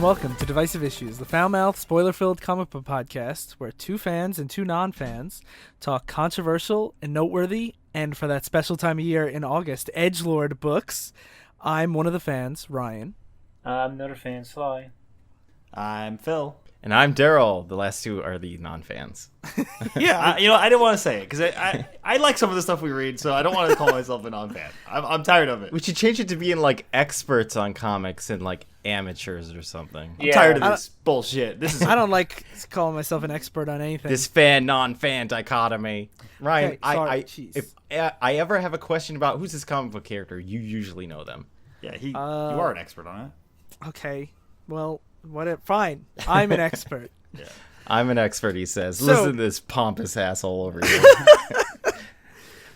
and welcome to Divisive Issues, the foul-mouthed, spoiler-filled comic book podcast where two fans and two non-fans talk controversial and noteworthy, and for that special time of year in August, Edgelord books. I'm one of the fans, Ryan. I'm another fan, Sly. I'm Phil. And I'm Darryl. The last two are the non-fans. Yeah. I didn't want to say it because I like some of the stuff we read, so I don't want to call myself a non-fan. I'm tired of it. We should change it to being like experts on comics and like amateurs or something. I'm tired of this bullshit. I don't like calling myself an expert on anything. This fan non-fan dichotomy. Ryan, okay, if I ever have a question about who's this comic book character, you usually know them. Yeah, you are an expert on it. Okay, well, fine. I'm an expert. Yeah. I'm an expert, he says. So- Listen to this pompous asshole over here.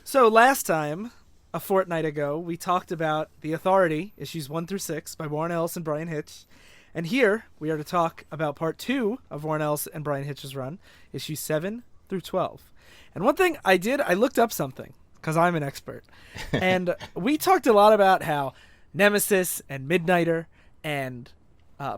So last time, a fortnight ago, we talked about The Authority, issues 1 through 6, by Warren Ellis and Brian Hitch. And here, we are to talk about part 2 of Warren Ellis and Brian Hitch's run, issues 7 through 12. And one thing I did, I looked up something, because I'm an expert. And we talked a lot about how Nemesis and Midnighter and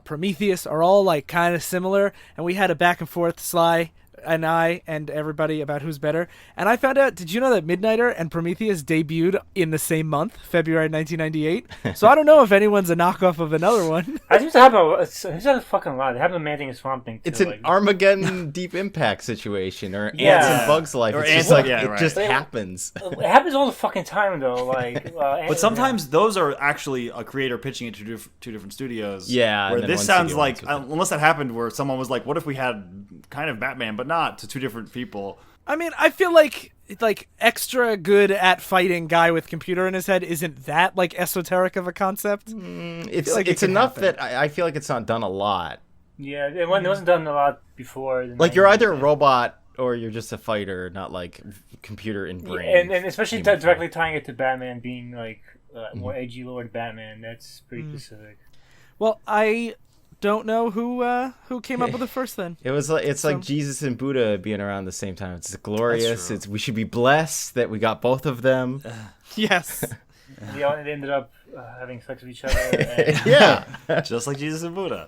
Prometheus are all like kind of similar, and we had a back and forth, Sly and I and everybody, about who's better. And I found out, did you know that Midnighter and Prometheus debuted in the same month, February 1998? So I don't know if anyone's a knockoff of another one. I think it's a fucking lot. They have the Man Thing and Swamp Thing too. It's an Armageddon Deep Impact situation, or Ants and Bugs Life. Or It's Ants- just like yeah, it right. just happens. It happens all the fucking time though. Like, But sometimes those are actually a creator pitching it to two different studios. Yeah, Where and then this one sounds studio like, wants with it. unless that happened where someone was like, what if we had kind of Batman, but not, to two different people. I mean, I feel like extra good at fighting guy with computer in his head isn't that like esoteric of a concept. It's like it it's can enough happen. that I feel like it's not done a lot. yeah, it wasn't done a lot before. Like you're either a robot or you're just a fighter, not like computer in brain. and especially directly tying it to Batman being like more Edgelord Batman. That's pretty specific. Well, I don't know who came up with it first then. It's like Jesus and Buddha being around the same time. It's glorious. We should be blessed that we got both of them. Yes. They ended up having sex with each other. And Yeah. Just like Jesus and Buddha.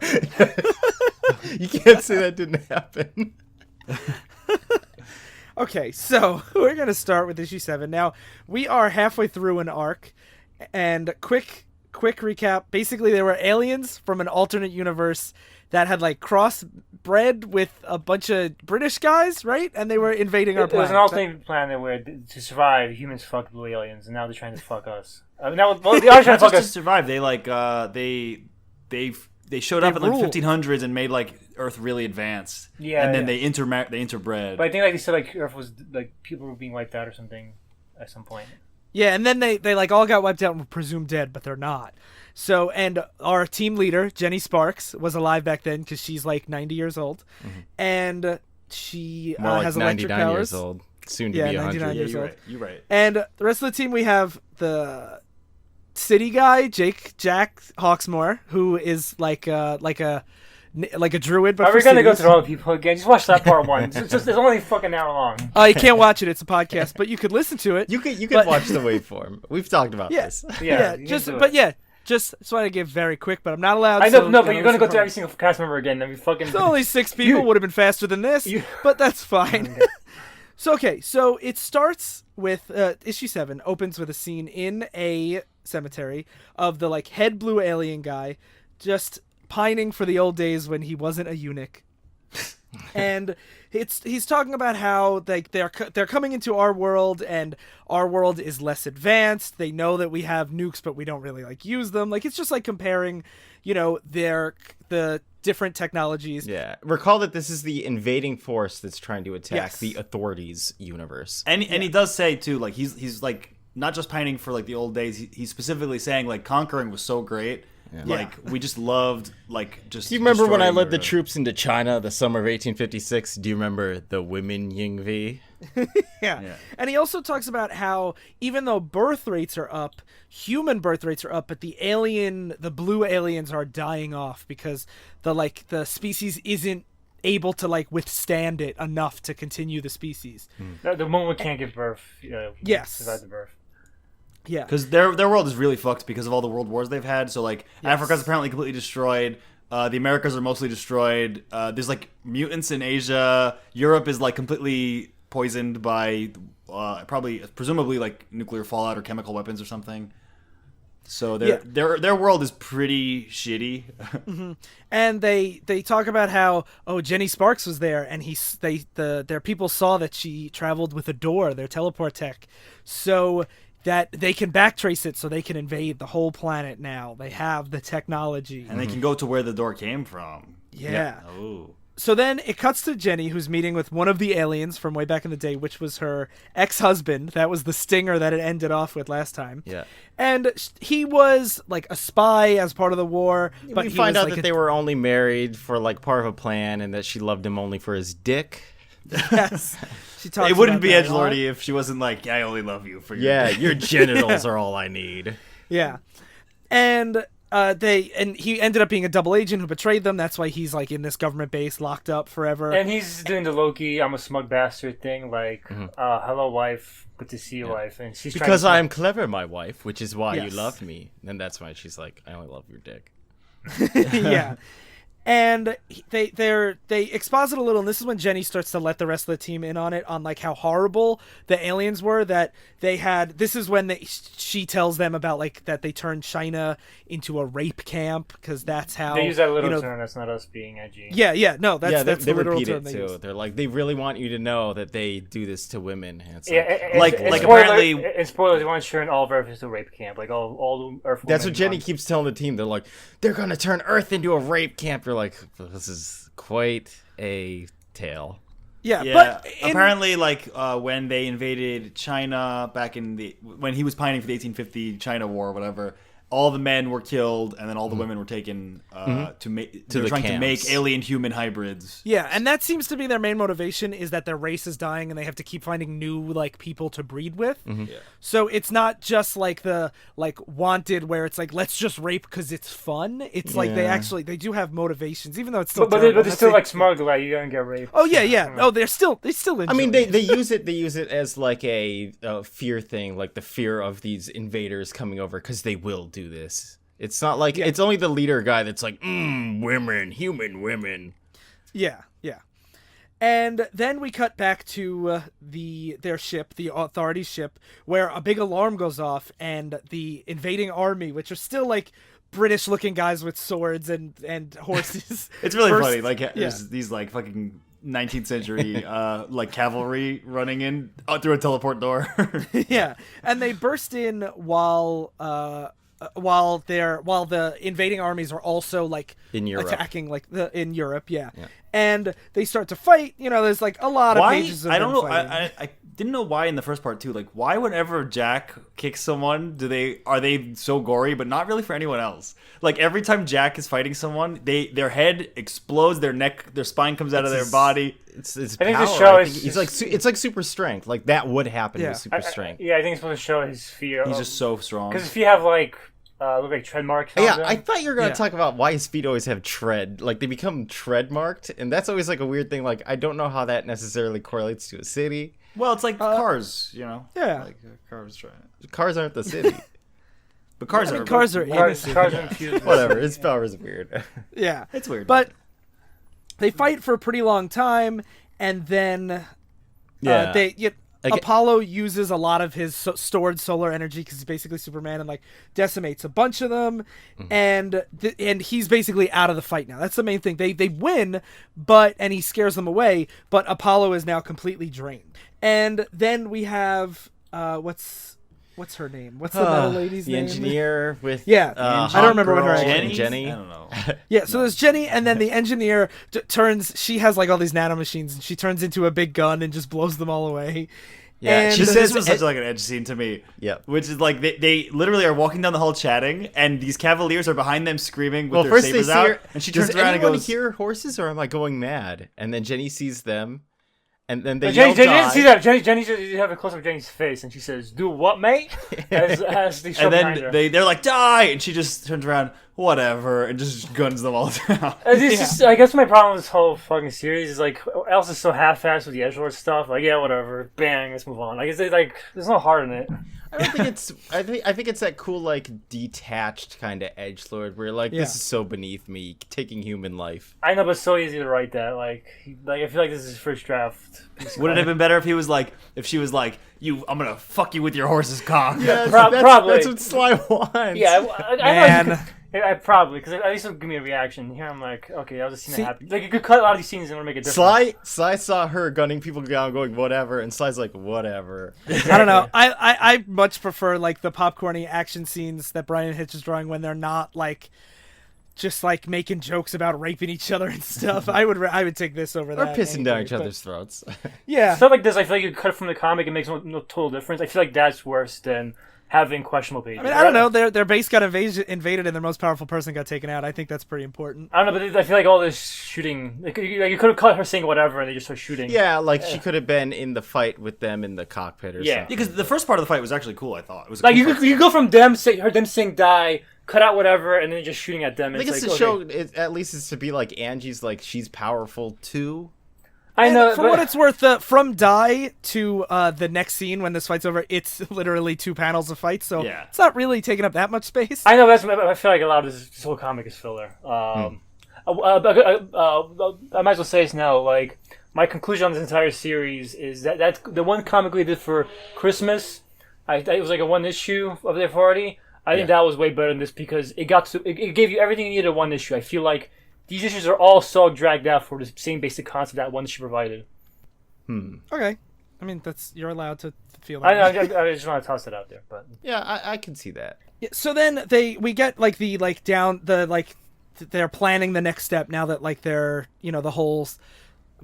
You can't say that didn't happen. Okay, so we're going to start with issue 7. Now, we are halfway through an arc, and quick recap. Basically, there were aliens from an alternate universe that had like crossbred with a bunch of British guys, right? And they were invading our It was planet. an alternate planet where to survive, humans fucked blue aliens, and now they're trying to fuck us. Now, well, they are trying to Not fuck just to us. survive. They like they showed up in like ruled. 1500s and made like Earth really advanced. Yeah, and then yeah. they interbred. But I think like they said like Earth was like people were being wiped out or something at some point. Yeah, and then they like all got wiped out and were presumed dead, but they're not. So, and our team leader, Jenny Sparks, was alive back then because she's like 90 years old. Mm-hmm. And she More like has electric 99 powers. years old. Soon to Yeah, be 99 100. yeah, years you're old. right. You're right. And the rest of the team, we have the city guy, Jack Hawksmoor, who is like a druid. But Are we for gonna go cities. through all the people again? Just watch that part one. It's only fucking an hour long. You can't watch it; it's a podcast, but you could listen to it. You could But- watch the waveform. We've talked about Yeah. this. Yeah, Just so I give very quick, but I'm not allowed. I know, so no, but you're gonna go listen through every single cast member again. Then we fucking. So only 6 people would have been faster than this, but that's fine. So it starts with issue 7 opens with a scene in a cemetery of the like head blue alien guy just pining for the old days when he wasn't a eunuch. And he's talking about how like they're coming into our world, and our world is less advanced. They know that we have nukes, but we don't really like use them. Like it's just like comparing, the different technologies. Yeah. Recall that this is the invading force that's trying to attack Yes. the Authority's universe. And he does say too, like he's like not just pining for like the old days. He's specifically saying like conquering was so great. Yeah. Like we just loved like just. Do you remember when I destroying led the your- troops into China the summer of 1856? Do you remember the women Yingvi? Yeah. And he also talks about how even though birth rates are up, human birth rates are up, but the blue aliens are dying off because the species isn't able to like withstand it enough to continue the species. The moment we can't give birth. Yes. Survive the birth. Yeah. Because their world is really fucked because of all the world wars they've had. So like Africa's apparently completely destroyed. The Americas are mostly destroyed. There's like mutants in Asia. Europe is like completely poisoned by presumably like nuclear fallout or chemical weapons or something. So their world is pretty shitty. Mm-hmm. And they talk about how Jenny Sparks was there, and their people saw that she traveled with a door, their teleport tech, so that they can backtrace it, so they can invade the whole planet now. They have the technology, And they can go to where the door came from. Yeah. Oh. So then it cuts to Jenny, who's meeting with one of the aliens from way back in the day, which was her ex-husband. That was the stinger that it ended off with last time. Yeah. And he was like a spy as part of the war. But we he find was, out like, that they were only married for like part of a plan, and that she loved him only for his dick. Yes. She talks It wouldn't about be that a lot. edgelordy if she wasn't like, I only love you for your Yeah, your genitals are all I need. Yeah. And he ended up being a double agent who betrayed them. That's why he's like in this government base, locked up forever. And he's doing the Loki, I'm a smug bastard thing, like, hello, wife, good to see you, wife. And she's Because trying to... I'm clever, my wife, which is why Yes. you love me. And that's why she's like, I only love your dick. Yeah. And they exposit a little, and this is when Jenny starts to let the rest of the team in on it, on like how horrible the aliens were, that they had. This is when she tells them about like that they turned China into a rape camp, because that's how They use that little term, that's not us being edgy. Yeah, no, that's they the literal repeat term it they too. use. They're like, they really want you to know that they do this to women. And it's Like apparently- in spoilers, they want to turn all of Earth into a rape camp, like all the Earth. That's women what Jenny on- keeps telling the team. They're like, they're gonna turn Earth into a rape camp. You're like, this is quite a tale. Yeah, Yeah, but apparently, like when they invaded China back when he was pining for the 1850 China War or whatever, all the men were killed, and then all the women were taken to make. They were the trying to camps. make alien human hybrids. yeah, and that seems to be their main motivation, is that their race is dying and they have to keep finding new like people to breed with. Yeah. So it's not just like the Wanted, where it's like, let's just rape because it's fun. It's like they do have motivations, even though it's still But terrible. they're still like smug, like you don't get raped. Oh yeah. Oh, they still enjoy I mean, it. they use it as like a fear thing, like the fear of these invaders coming over because they will do this. It's not like it's only the leader guy that's like, women, human women. Yeah. And then we cut back to their ship, the Authority ship, where a big alarm goes off, and the invading army, which are still like British-looking guys with swords and horses. It's really burst- funny. Like there's these like fucking 19th century like cavalry running in through a teleport door. Yeah, and they burst in while the invading armies are also like In Europe. attacking in Europe, yeah. And they start to fight. There's like a lot of Why? pages of I don't them know. fighting. I didn't know why in the first part too. Like, why whenever Jack kicks someone, are they so gory, but not really for anyone else? Like every time Jack is fighting someone, their head explodes, their spine comes out of their body. It's I think power. the show I is think it's like super strength. Like that would happen Yeah. with super strength. Yeah, I think it's supposed to show his fear. He's just so strong. Because if you have look like tread marks on Yeah, them, I thought you were gonna Yeah. talk about why his feet always have tread. Like they become tread marked, and that's always like a weird thing. Like I don't know how that necessarily correlates to a city. Well, it's like cars, Yeah. Like cars trying. Cars aren't the city. But cars I mean, are. cars are in cars it. are infused. Whatever. His power is weird. Yeah, It's weird. but they fight for a pretty long time, and then Apollo uses a lot of his stored solar energy, because he's basically Superman, and like decimates a bunch of them, and he's basically out of the fight now. That's the main thing. They win, and he scares them away, but Apollo is now completely drained. And then we have what's her name? What's the metal lady's the name? engineer with Yeah, I don't remember what her Hawk name Girl is. Jenny. I don't know. Yeah, so there's Jenny, and then the engineer turns. She has like all these nanomachines, and she turns into a big gun and just blows them all away. Yeah, And she This says was such like an edge scene to me. Yep. Which is like they literally are walking down the hall chatting, and these cavaliers are behind them screaming with Well, their first they sabers see out, her, and she does turns around and anyone goes, hear horses, or am I going mad? And then Jenny sees them, and then they But yell Jenny die. didn't see that. Jenny you have a close up of Jenny's face, and she says, "Do what, mate?" As they shove and behind then her. they're like, die, and she just turns around. whatever, and just guns them all down. I guess my problem with this whole fucking series is like, Ellis is so half-assed with the Edgelord stuff. Like, yeah, whatever, bang, let's move on. Like, it's like there's no heart in it. I don't think it's. I think it's that cool, like, detached kind of edgelord where, like, this is so beneath me, taking human life. I know, but it's so easy to write that. Like I feel like this is his first draft. Would it have been better if she was like, I'm gonna fuck you with your horse's cock? Yeah, probably. That's what Sly wants. Yeah, I know. Man. I probably, because at least it'll give me a reaction. Here I'm like, okay, I'll just see that happen. Like, you could cut a lot of these scenes and it'll make a difference. Sly saw her gunning people down, going whatever, and Sly's like whatever. I don't know. I much prefer like the popcorny action scenes that Brian Hitch is drawing when they're not like just like making jokes about raping each other and stuff. I would take this over Or that. pissing down each but- other's throats. Yeah. Stuff like this, I feel like you cut it from the comic, it makes no total difference. I feel like that's worse than having questionable pages. I mean, I don't know. Their base got invaded and their most powerful person got taken out. I think that's pretty important. I don't know, but I feel like all this shooting, like you could have cut her saying whatever and they just start shooting. Yeah, like she could have been in the fight with them in the cockpit or something. Because the first part of the fight was actually cool. I thought it was a Like cool you fight. could go from them saying die, cut out whatever, and then just shooting at them. I think it's like, to show, at least it's to be like Angie's, like she's powerful too. I know, For but what it's worth, from die to the next scene when this fight's over, it's literally 2 panels of fight, so it's not really taking up that much space. I know. I feel like a lot of this whole comic is filler. I might as well say this now. Like my conclusion on this entire series is that that's the one comic we did for Christmas. It was like a 1 issue of the Authority. I think that was way better than this because it gave you everything you needed in 1 issue. I feel like these issues are all so dragged out for the same basic concept that 1 issue provided. Okay. I mean, you're allowed to feel I that. know. I just want to toss it out there, but Yeah, I can see that. Yeah, so then we get like they're planning the next step now that like they're the whole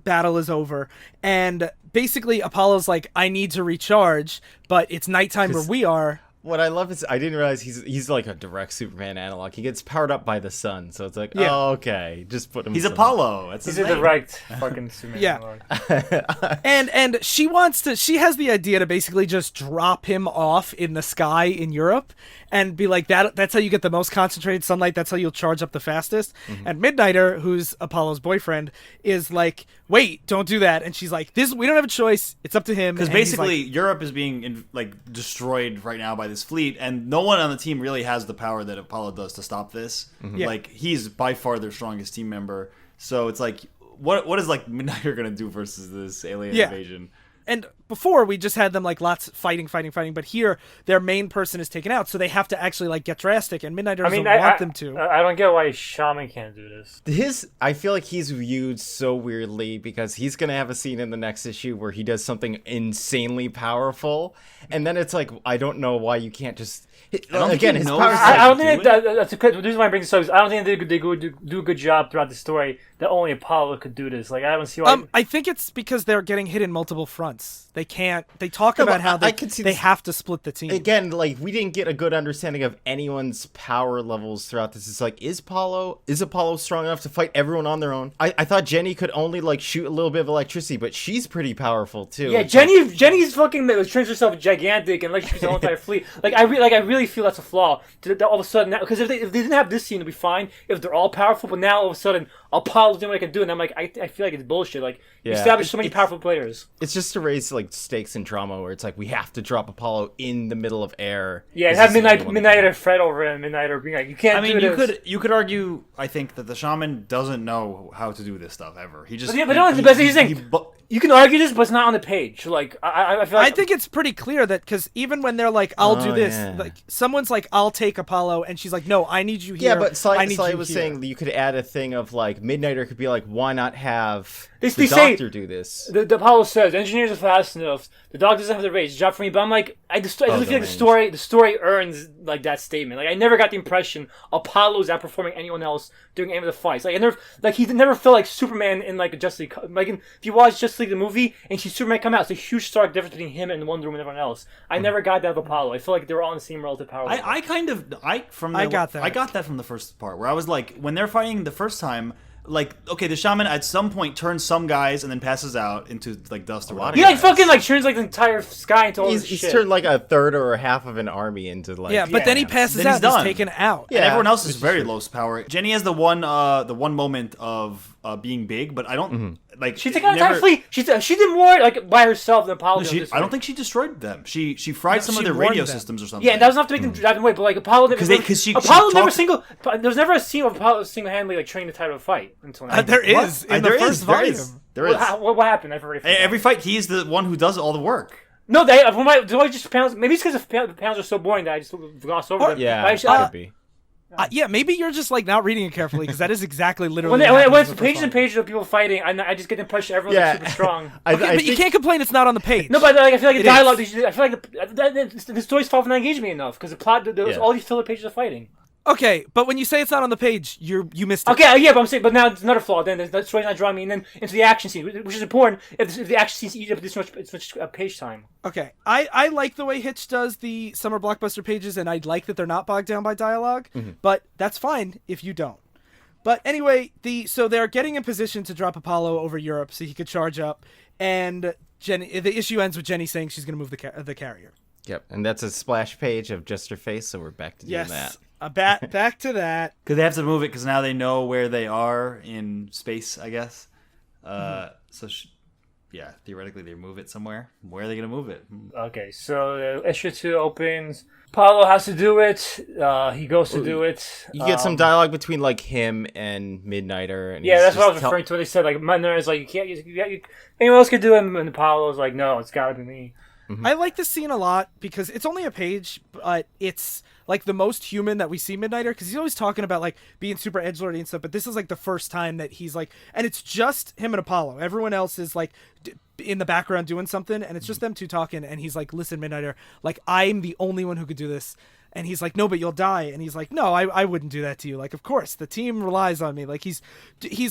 battle is over, and basically Apollo's like, I need to recharge, but it's nighttime where we are. What I love is I didn't realize he's like a direct Superman analog. He gets powered up by the sun, so it's like, oh, okay, just put him. He's Apollo. That's he's his a name. direct fucking Superman. Yeah. and she has the idea to basically just drop him off in the sky in Europe and be like, that's how you get the most concentrated sunlight, that's how you'll charge up the fastest. And Midnighter, who's Apollo's boyfriend, is like, wait, don't do that. And she's like, we don't have a choice, it's up to him. Because And he's basically like, Europe is being destroyed right now by this fleet, and no one on the team really has the power that Apollo does to stop this. Yeah. Like he's by far their strongest team member. So it's like, what is like Midnighter gonna do versus this alien invasion? And before we just had them like lots fighting, but here their main person is taken out, so they have to actually like get drastic, and Midnighter doesn't want them to. I don't get why Shaman can't do this. I feel like he's viewed so weirdly because he's gonna have a scene in the next issue where he does something insanely powerful, and then it's like, I don't know why you can't just. Again, his powers. I don't think that's the reason why I bring this up is I don't think they do a good job throughout the story that only Apollo could do this. Like I don't see why. I think it's because they're getting hit in multiple fronts. They can't. They talk about how they have to split the team. Again, like we didn't get a good understanding of anyone's power levels throughout this. It's like, is Apollo strong enough to fight everyone on their own? I thought Jenny could only like shoot a little bit of electricity, but she's pretty powerful too. Yeah, Jenny's fucking turns herself gigantic and like she's the whole entire fleet. I really feel that's a flaw. That all of a sudden, because if they didn't have this scene, it'd be fine if they're all powerful. But now all of a sudden, Apollo's doing what I can do, and I'm like, I feel like it's bullshit. Like you established so many powerful players. It's just to raise like stakes and drama, where it's like we have to drop Apollo in the middle of air. Yeah, and have Midnighter fret over him, Midnighter being like, you can't. I mean, do this. you could argue, I think, that the shaman doesn't know how to do this stuff ever. He just. You can argue this, but it's not on the page. Like I feel like I think it's pretty clear that because even when they're like, "I'll do this," like someone's like, "I'll take Apollo," and she's like, "No, I need you here." Yeah, but Sly was here. saying you could add a thing of like Midnighter could be like, "Why not have They the say- doctor do this?" the Apollo says engineers are fast enough. The dog doesn't have the range. It's job for me. But I'm like, I just feel like the story earns like that statement. Like I never got the impression Apollo's outperforming anyone else during any of the fights. Like he never felt like Superman in like a Justice League. Like if you watch Justice League the movie and see Superman come out, it's a huge stark difference between him and Wonder Woman and everyone else. I never got that of Apollo. I feel like they were all on the same relative power level. I got that. I got that from the first part where I was like, when they're fighting the first time, like, okay, the shaman at some point turns some guys and then passes out into like dust or whatever. He like fucking like turns like the entire sky into all this He's shit. turned like a third or a half of an army into like. Yeah, but then he passes Then he's out. He's done. taken out. And everyone else is which is very true. low power. Jenny has the one moment of being big, but I don't like. She took out an entire fleet. She did more like by herself than Apollo. did this I don't way. think she destroyed them. She fried some she of their warned radio them. systems or something. Yeah, and that was enough to make them drive away. But like Apollo, Because Apollo never there was never a scene of Apollo single-handedly like training the title of fight until now. There is in the There first is, there volume. is. There is. What happened? I've already forgotten. Every fight, he's the one who does all the work. No, do I just panels? Maybe it's because the panels are so boring that I just gloss over them. Yeah, But I could be. Yeah, maybe you're just like not reading it carefully because that is exactly literally. when what happens it's in the first pages and volume. pages of people fighting, I just get the impression everyone's Yeah. like, super strong. Okay, but you can't complain it's not on the page. No, but like, I feel like the It dialogue. is. I feel like the story's far from not engaging me enough because the plot. There was Yeah. all these filler pages of fighting. Okay, but when you say it's not on the page, you missed it. Okay, yeah, but I'm saying, but now it's another flaw. Then the story's not drawing me, and then into the action scene, which is important. If the action scenes eat up this much page time. Okay, I like the way Hitch does the summer blockbuster pages, and I like that they're not bogged down by dialogue. But that's fine if you don't. But anyway, so they're getting in position to drop Apollo over Europe so he could charge up, and the issue ends with Jenny saying she's going to move the carrier. Yep, and that's a splash page of just her face, so we're back to doing that. Back to that. Because they have to move it because now they know where they are in space, I guess. Yeah, theoretically they move it somewhere. Where are they going to move it? Okay, so issue 2 opens. Apollo has to do it. He goes to do it. You get some dialogue between like him and Midnighter. And Yeah, he's that's what I just was referring to. What they said, like, Midnighter is like, you can't. Anyone else could do it, and Apollo's like, no, it's got to be me. I like this scene a lot because it's only a page, but it's like the most human that we see Midnighter because he's always talking about like being super edgelordy and stuff. But this is like the first time that he's like, and it's just him and Apollo. Everyone else is like in the background doing something, and it's just them two talking. And he's like, "Listen, Midnighter, like I'm the only one who could do this." And he's like, "No, but you'll die." And he's like, "No, I wouldn't do that to you. Like, of course, the team relies on me." Like he's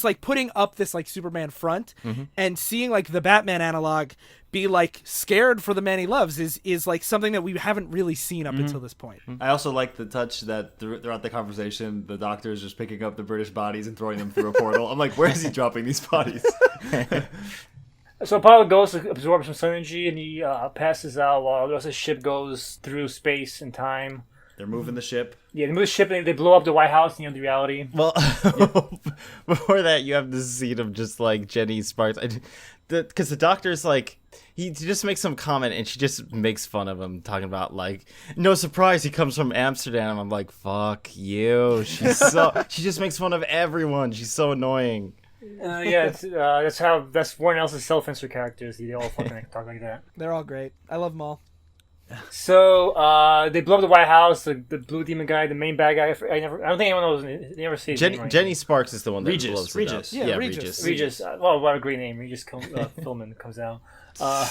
like putting up this like Superman front, and seeing like the Batman analog be like scared for the man he loves is like something that we haven't really seen up until this point. I also like the touch that throughout the conversation, the doctor is just picking up the British bodies and throwing them through a portal. I'm like, where is he dropping these bodies? So Apollo goes to absorb some sun energy, and he passes out while the rest of the ship goes through space and time. They're moving the ship. Yeah, they move the ship and they blow up the White House in the reality. Well, before that, you have this scene of just like Jenny Sparks, because the doctor's like, he just makes some comment and she just makes fun of him, talking about like, no surprise, he comes from Amsterdam. I'm like, fuck you. She just makes fun of everyone. She's so annoying. Yeah, that's Warren Ellis' self-insert characters. They all fucking talk like that. They're all great. I love them all. So they blow up the White House. The blue demon guy, the main bad guy. I don't think anyone knows. They never see his name, right? Jenny Sparks is the one that Regis. blows it Regis. up. Yeah, Regis. Regis. Well, what a great name. Regis Philman comes out.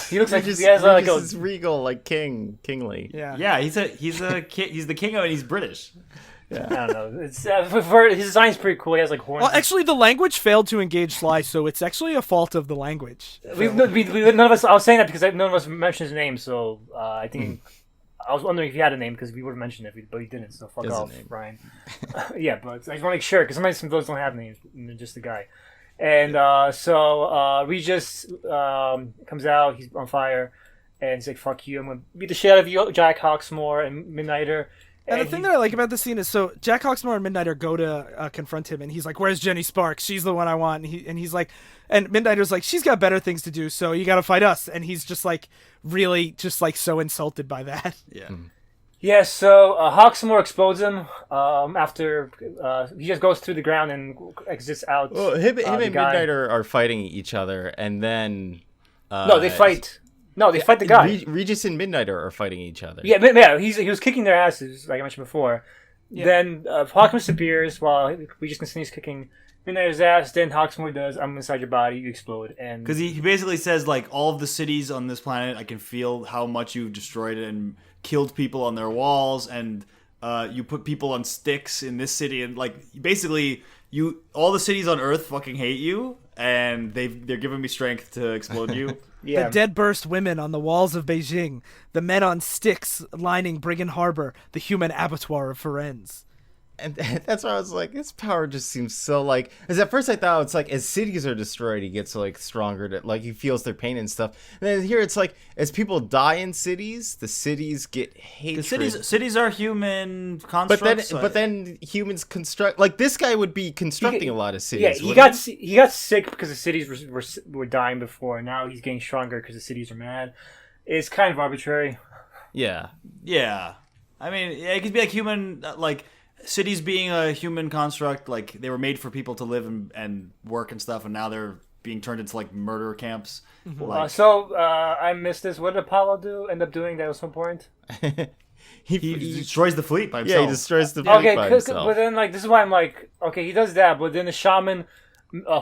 He looks like Regis, he has like Regis a. is regal, like kingly. Yeah. Yeah, he's the king of it. And he's British. I don't know. It's for his design's pretty cool. He has like horns. Well, actually, the language failed to engage Sly, so it's actually a fault of the language. we none of us. I was saying that because none of us mentioned his name. So I think I was wondering if he had a name because we would have mentioned it, but he didn't. So fuck He has a off, name. Brian. Yeah, but I just want to make sure because sometimes some of those don't have names. They're just the guy. And so Regis comes out. He's on fire, and he's like, "Fuck you! I'm gonna beat the shit out of you, Jack Hawksmoor and Midnighter." And the thing that I like about this scene is, so Jack Hawksmoor and Midnighter go to confront him, and he's like, "Where's Jenny Sparks? She's the one I want." And he's like, and Midnighter's like, "She's got better things to do, so you got to fight us." And he's just like, really, just like so insulted by that. Yeah. Yeah, so Hawksmoor explodes him after he just goes through the ground and exits out. Well, him the and guy. Midnighter are fighting each other, and then No, they fight. No, they fight the guy. Regis and Midnighter are fighting each other. Yeah, he was kicking their asses, like I mentioned before. Yeah. Then Hawksmoor disappears while Regis continues kicking Midnighter's ass. Then Hawksmoor does, "I'm inside your body, you explode." And Because he basically says, like, all of the cities on this planet, I can feel how much you've destroyed and killed people on their walls, and you put people on sticks in this city, and like basically all the cities on Earth fucking hate you, and they're giving me strength to explode you. yeah, The dead burst women on the walls of Beijing, the men on sticks lining Brigham Harbor, the human abattoir of Firenze. And that's why I was like, his power just seems so like. As at first I thought it's like as cities are destroyed, he gets like stronger. To like he feels their pain and stuff. And then here it's like as people die in cities, the cities get hatred. Cities are human constructs. But then humans construct like this guy would be constructing a lot of cities. Yeah, he got sick because the cities were dying before. Now he's getting stronger because the cities are mad. It's kind of arbitrary. Yeah. I mean, it could be like human like. Cities being a human construct, like they were made for people to live and work and stuff, and now they're being turned into like murder camps. Like, I missed this. What did Apollo end up doing that was so important? he destroys the fleet by himself. Yeah, he destroys the fleet by himself. But then like this is why I'm like, okay, he does that, but then the shaman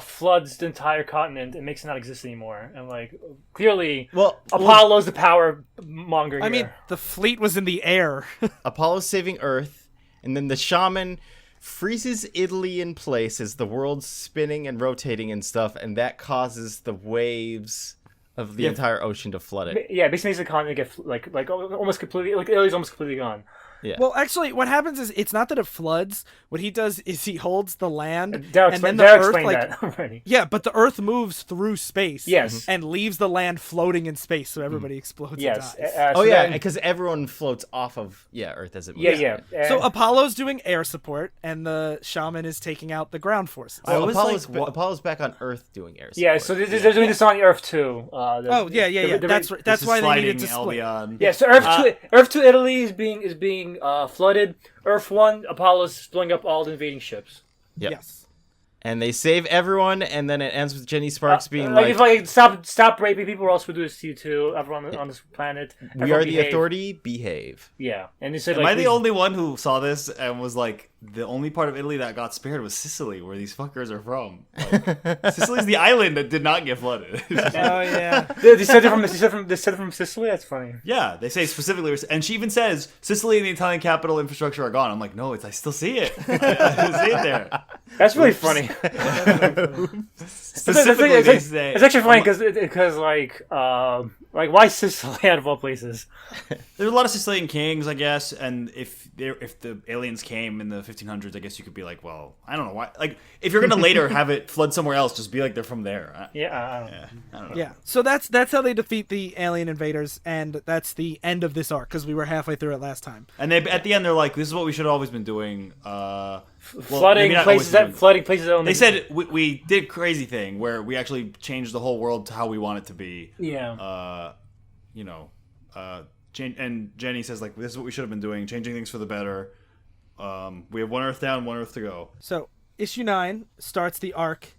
floods the entire continent and makes it not exist anymore. And like clearly, Apollo's the power monger here. I mean, the fleet was in the air. Apollo's saving Earth. And then the shaman freezes Italy in place as the world's spinning and rotating and stuff, and that causes the waves of the entire ocean to flood it. Yeah, basically makes the continent get like almost completely, like Italy's almost completely gone. Yeah. Well, actually, what happens is it's not that it floods. What he does is he holds the land, Darryl and then the earth, explained that already. Yeah, but the earth moves through space. Yes. And leaves the land floating in space, so everybody explodes Yes. and dies. Oh yeah, because everyone floats off of Earth as it moves. Yeah. So Apollo's doing air support, and the shaman is taking out the ground forces. Well, Apollo's back on Earth doing air support. Yeah, so they're doing this on Earth too. That's why they needed to split. Yeah, so Earth 2 Italy is being flooded. Earth 1, Apollo's blowing up all the invading ships. Yep. Yes. And they save everyone, and then it ends with Jenny Sparks being like stop raping people, or else we'll do this to you too. Everyone on this planet. We are the authority. Behave. Yeah, and they said, Am I the only one who saw this and was like, the only part of Italy that got spared was Sicily, where these fuckers are from? Like, Sicily's the island that did not get flooded. Oh yeah. They said it from Sicily. That's funny. Yeah, they say specifically, and she even says Sicily and the Italian capital infrastructure are gone. I'm like, no, I still see it. I see it there. That's really funny. Specifically, they say, it's actually funny because like why Sicily out of all places? There's a lot of Sicilian kings, I guess, and if the aliens came in the 1500s, I guess you could be like, well, I don't know why. Like, if you're gonna later have it flood somewhere else, just be like they're from there. I don't know. Yeah, so that's how they defeat the alien invaders, and that's the end of this arc because we were halfway through it last time. And at the end, they're like, "This is what we should have always been doing." Flooding places that they said we did a crazy thing where we actually changed the whole world to how we want it to be. Yeah. And Jenny says like, "This is what we should have been doing, changing things for the better." We have one Earth down, one Earth to go. So issue 9 starts the arc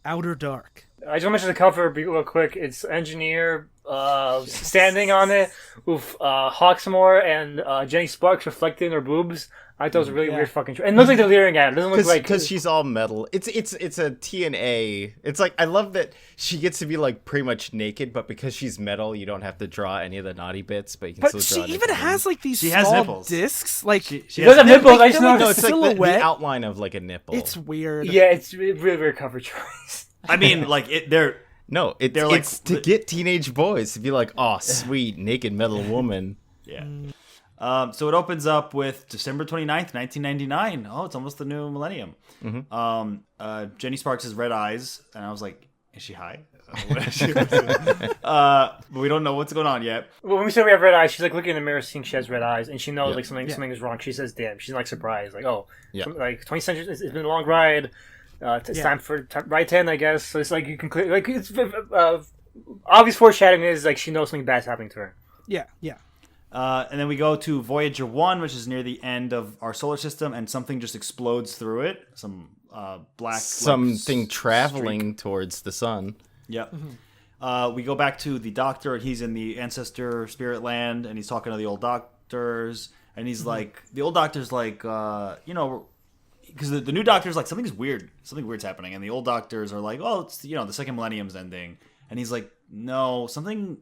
Outer Dark. I just want to mention the cover real quick. It's Engineer standing on it with Hawksmoor and Jenny Sparks reflected in her boobs. I thought it was a really weird fucking and it looks like they're leering at her. It doesn't look like because she's all metal. It's a TNA. It's like I love that she gets to be like pretty much naked, but because she's metal, you don't have to draw any of the naughty bits. But you can But still draw. she even has like these small discs. Like she doesn't have nipples. I just like, know it's like the outline of like a nipple. It's weird. Yeah, it's really weird cover choice. I mean, like they're it's to get teenage boys to be like, oh, sweet naked metal woman. Yeah. So it opens up with December 29th, 1999. Oh, it's almost the new millennium. Mm-hmm. Jenny Sparks has red eyes, and I was like, is she high? But we don't know what's going on yet. Well, when we say we have red eyes, she's like looking in the mirror, seeing she has red eyes, and she knows like something is wrong. She says, "Damn!" She's like surprised, like, "Oh, like 20 centuries. It's been a long ride. It's time for ride 10, I guess." So it's like you can clear, like it's obvious foreshadowing is like she knows something bad's happening to her. Yeah. And then we go to Voyager 1, which is near the end of our solar system, and something just explodes through it. Some black something traveling streak towards the sun. Yep. Mm-hmm. We go back to the doctor. He's in the ancestor spirit land, and he's talking to the old doctors. And he's like, the old doctor's like, because the new doctor's like, something weird's happening. And the old doctors are like, oh, it's, the second millennium's ending. And he's like, no, something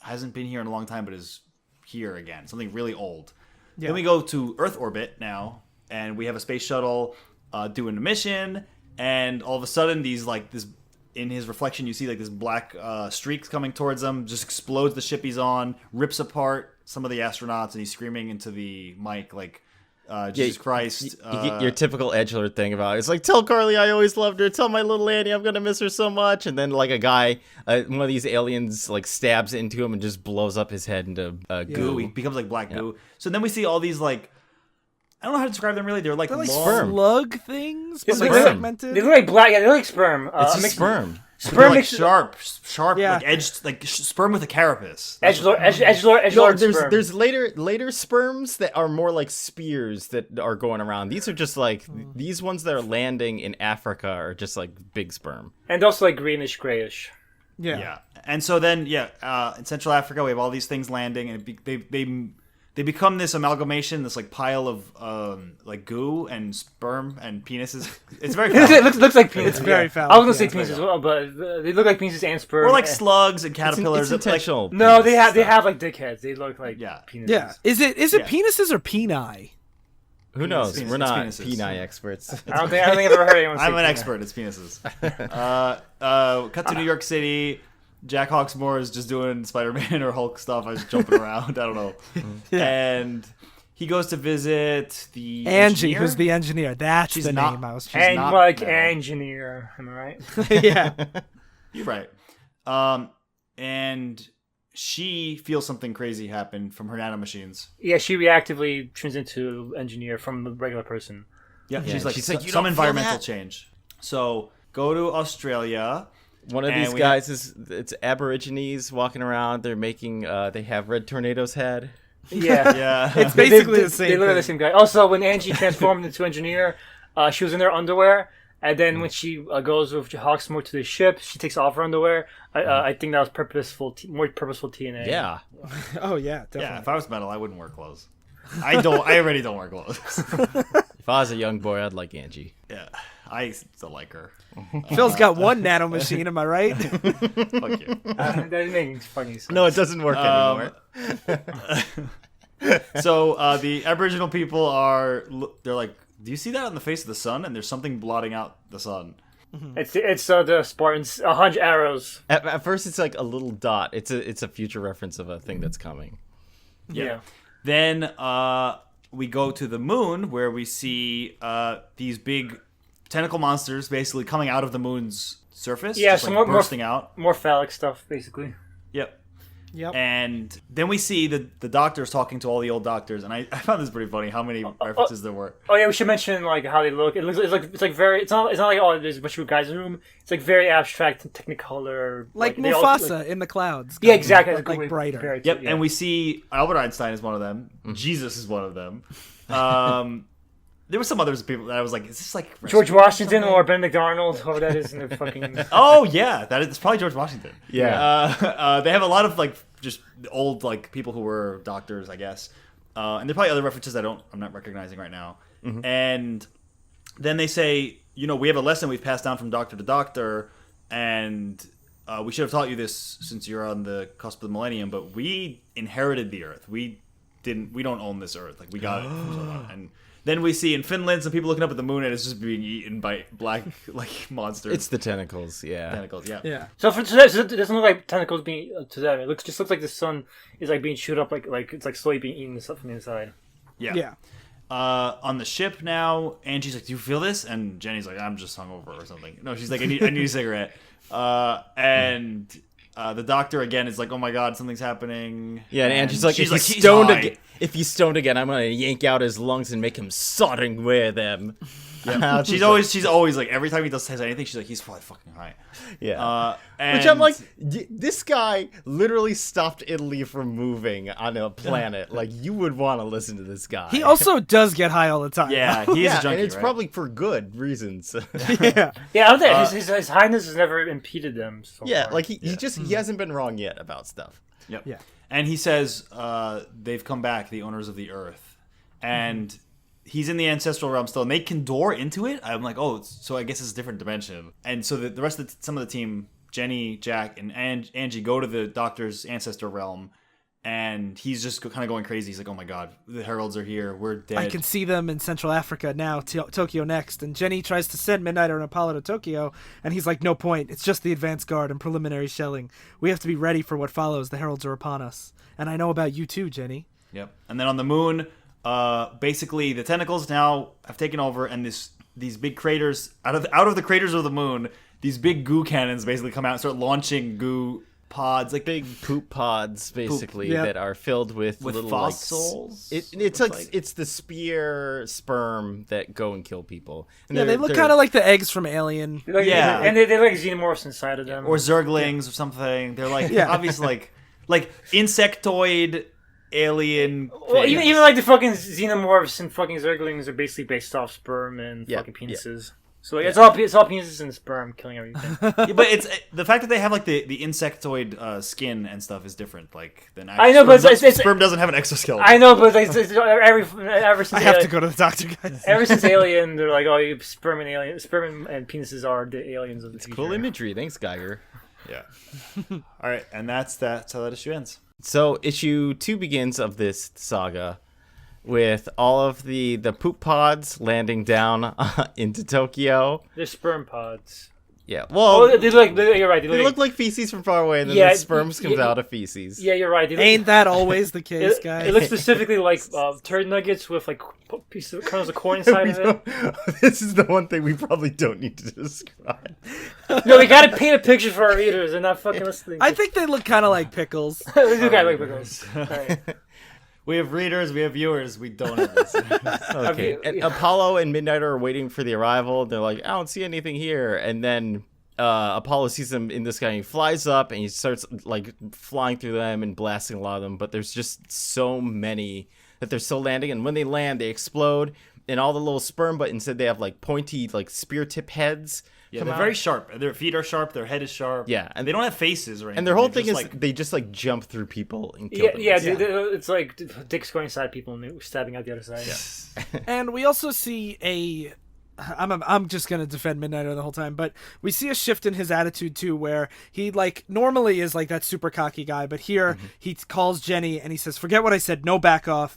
hasn't been here in a long time, but is here again. Something really old. Yeah. Then we go to Earth orbit now, and we have a space shuttle doing a mission. And all of a sudden, in his reflection, you see like this black streak coming towards him, just explodes the ship he's on, rips apart some of the astronauts, and he's screaming into the mic like, Jesus Christ. You get your typical Edgelord thing about it's like, tell Carly I always loved her, tell my little Annie I'm gonna miss her so much, and then like a guy, one of these aliens like stabs into him and just blows up his head into goo. He becomes like black goo. So then we see all these like, I don't know how to describe them really. They're like, They're like long, sperm. slug things, but It's like sperm. segmented. They look like black. Yeah, they look like sperm. It's a just mix- sperm. they're Sperm like mixed. sharp, Yeah. like edged, like sperm with a carapace. Edgelord No, sperm. there's later sperms that are more like spears that are going around. These are just like these ones that are landing in Africa are just like big sperm. And also like greenish, grayish. Yeah. And so then, in Central Africa, we have all these things landing, and they become this amalgamation, this like pile of like goo and sperm and penises. It's very phallic. Looks like penis. It's very yeah. phallic, I was gonna yeah. say penis as well, but they look like penises and sperm. Or like slugs and It's caterpillars. intentional. No, they penis stuff. have like dickheads. They look like Yeah. penises. Yeah. Is it Yeah. penises or peni? Who knows? Penis- We're not it's penises. peni experts. I don't think I've ever heard anyone say I'm an penis. expert. It's penises. Cut to New York City. Jack Hawksmoor is just doing Spider-Man or Hulk stuff. I was jumping around. I don't know. And he goes to visit the Angie, engineer? who's the engineer. That's She's the not- name I was she's trying. And not like metal. engineer, am I right? Yeah. You're right. And she feels something crazy happen from her nanomachines. Yeah, she reactively turns into engineer from the regular person. Yeah, Yeah, she's like, she's like, "You some don't feel environmental that?" change. So go to Australia. One of And these we guys it's Aborigines walking around. They're making they have Red Tornado's head. Yeah. Yeah, It's basically they, the same They look like thing. the same guy. Also, when Angie transformed into engineer, she was in her underwear. And then when she goes with Hawksmoor to the ship, she takes off her underwear. I think that was more purposeful TNA. Yeah. Oh yeah, definitely. yeah. If I was metal, I wouldn't wear clothes. I don't. I already don't wear clothes. If I was a young boy, I'd like Angie. Yeah, I still like her. Phil's got one nanomachine, am I right? Fuck you. That makes funny sense. No, it doesn't work anymore. So the Aboriginal people they're like, do you see that on the face of the sun? And there's something blotting out the sun. It's the Spartans, 100 arrows. At first, it's like a little dot. It's a future reference of a thing that's coming. Yeah. Then we go to the moon where we see these big tentacle monsters basically coming out of the moon's surface. Yeah, just, so like, more bursting out. More phallic stuff, basically. Yep. Yep. And then we see the doctors talking to all the old doctors, and I found this pretty funny how many references there were. Oh yeah, we should mention like how they look. It's like very. It's not like oh, there's a bunch of guys in the room. It's like very abstract and Technicolor. Like they all- Mufasa in the clouds. Yeah, exactly. But, like brighter. Very- Yep, yeah. and we see Albert Einstein is one of them. Jesus is one of them. There were some others people that I was like, is this like George Washington or Benedict Arnold, whoever that is in the fucking. Oh yeah, it's probably George Washington. Yeah. They have a lot of like just old like people who were doctors, I guess, and there are probably other references I'm not recognizing right now. And then they say, we have a lesson we've passed down from doctor to doctor, and we should have taught you this since you're on the cusp of the millennium, but we inherited the Earth. We don't own this Earth. Like we got it from someone. And then we see in Finland some people looking up at the moon and it's just being eaten by black like monsters. It's the tentacles, yeah. tentacles, yeah. Yeah. So it doesn't look like tentacles being to them. It just looks like the sun is like being chewed up, like it's like slowly being eaten stuff from the inside. Yeah. Yeah. On the ship now, Angie's like, "Do you feel this?" And Jenny's like, "I'm just hungover or something." No, she's like, "I need a cigarette." And the doctor again is like, "Oh my god, something's happening." Yeah, and Angie's like, she's if he's "He's stoned high." again, I'm gonna yank out his lungs and make him sodding with them. Yeah. she's always like, every time he says anything, she's like, "He's probably fucking high." Yeah. And Which I'm like, this guy literally stopped Italy from moving on a planet. Like, you would want to listen to this guy. He also does get high all the time. yeah, he is yeah, a junkie, and it's right? probably for good reasons. Yeah. Yeah, I don't think his highness has never impeded them. So yeah, far. like he hasn't been wrong yet about stuff. Yep. Yeah. And he says they've come back, the owners of the Earth, and he's in the ancestral realm still, and they can door into it. I'm like, oh, so I guess it's a different dimension. And so the rest of some of the team, Jenny, Jack, and Angie, go to the doctor's ancestor realm, and he's just kind of going crazy. He's like, oh my god, the heralds are here. We're dead. I can see them in Central Africa now, Tokyo next. And Jenny tries to send Midnighter and Apollo to Tokyo, and he's like, no point. It's just the advance guard and preliminary shelling. We have to be ready for what follows. The heralds are upon us. And I know about you too, Jenny. Yep. And then on the moon, basically the tentacles now have taken over, and these big craters out of the craters of the moon, these big goo cannons basically come out and start launching goo pods, like big poop pods, basically, Yep. that are filled with little fossils. it's the spear sperm that go and kill people. And Yeah, they look kind of like the eggs from Alien. Like, Yeah. and they look like xenomorphs inside of them. or zerglings or something. They're like Yeah. obviously like insectoid alien. Well, things. even like the fucking xenomorphs and fucking zerglings are basically based off sperm and Yeah, fucking penises. So like, it's all penises and sperm killing everything. Yeah, but it's the fact that they have like the insectoid skin and stuff is different. Like than I know, but it's sperm doesn't have an exoskeleton. I know, but like, ever since I have to go to the doctor, guys. Ever since Alien, they're like, oh, sperm and penises are the aliens of the future. cool imagery. Thanks, Geiger. Yeah. All right, and that's how that issue ends. So issue 2 begins of this saga with all of the poop pods landing down into Tokyo. They're sperm pods. Yeah, well, Oh, you're right. they look like feces from far away, and then Yeah, the sperms comes out of feces. Yeah, you're right. Ain't that always the case, guys? It looks specifically like turd nuggets with like pieces of kernels of corn inside of it. This is the one thing we probably don't need to describe. No, we gotta paint a picture for our readers. They're not fucking listening. I think they look kind of like pickles. they do kind of like pickles. Alright. We have readers, we have viewers, we don't have listeners. Okay, and Apollo and Midnighter are waiting for the arrival. They're like, I don't see anything here. And then Apollo sees them in the sky. And he flies up and he starts like flying through them and blasting a lot of them. But there's just so many that they're still landing. And when they land, they explode. And all the little sperm, but instead they have like pointy, like spear tip heads. Yeah, come they're out. very sharp. Their feet are sharp. Their head is sharp. Yeah, and they don't have faces or anything. And their whole They're thing is just, they just like jump through people and kill Yeah, them. yeah, dude, it's like dicks going inside people and they're stabbing out the other side. Yeah. And we also see I'm just gonna defend Midnighter the whole time, but we see a shift in his attitude too, where he like normally is like that super cocky guy, but here he calls Jenny and he says, "Forget what I said. No backup.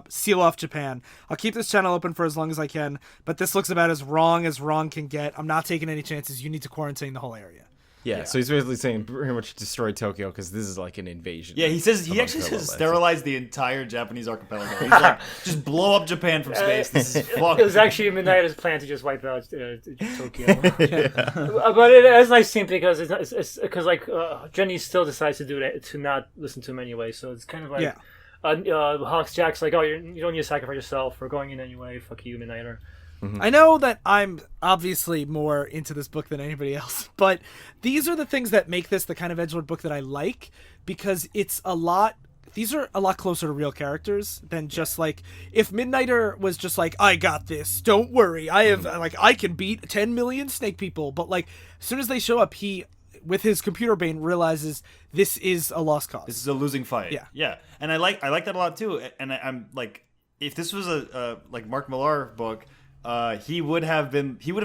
Seal off Japan. I'll keep this channel open for as long as I can, but this looks about as wrong can get. I'm not taking any chances. You need to quarantine the whole area." Yeah, so he's basically saying pretty much destroy Tokyo because this is like an invasion. Yeah, he actually says sterilize the entire Japanese archipelago. He's like, just blow up Japan from space. This is fucked. It was actually Midnighter's plan to just wipe out Tokyo. But it is nice scene because it's because like Jenny still decides to do it to not listen to him anyway. So it's kind of like Hawks Jack's like, oh, you don't need to sacrifice yourself. We're going in anyway. Fuck you, Midnighter. Mm-hmm. I know that I'm obviously more into this book than anybody else, but these are the things that make this the kind of Edgelord book that I like, because these are a lot closer to real characters than just like, if Midnighter was just like, I got this, don't worry, I can beat 10 million snake people, but like as soon as they show up, he with his computer brain realizes this is a lost cause. This is a losing fight. Yeah, and I like that a lot too. And I'm like, if this was a like Mark Millar book, he would have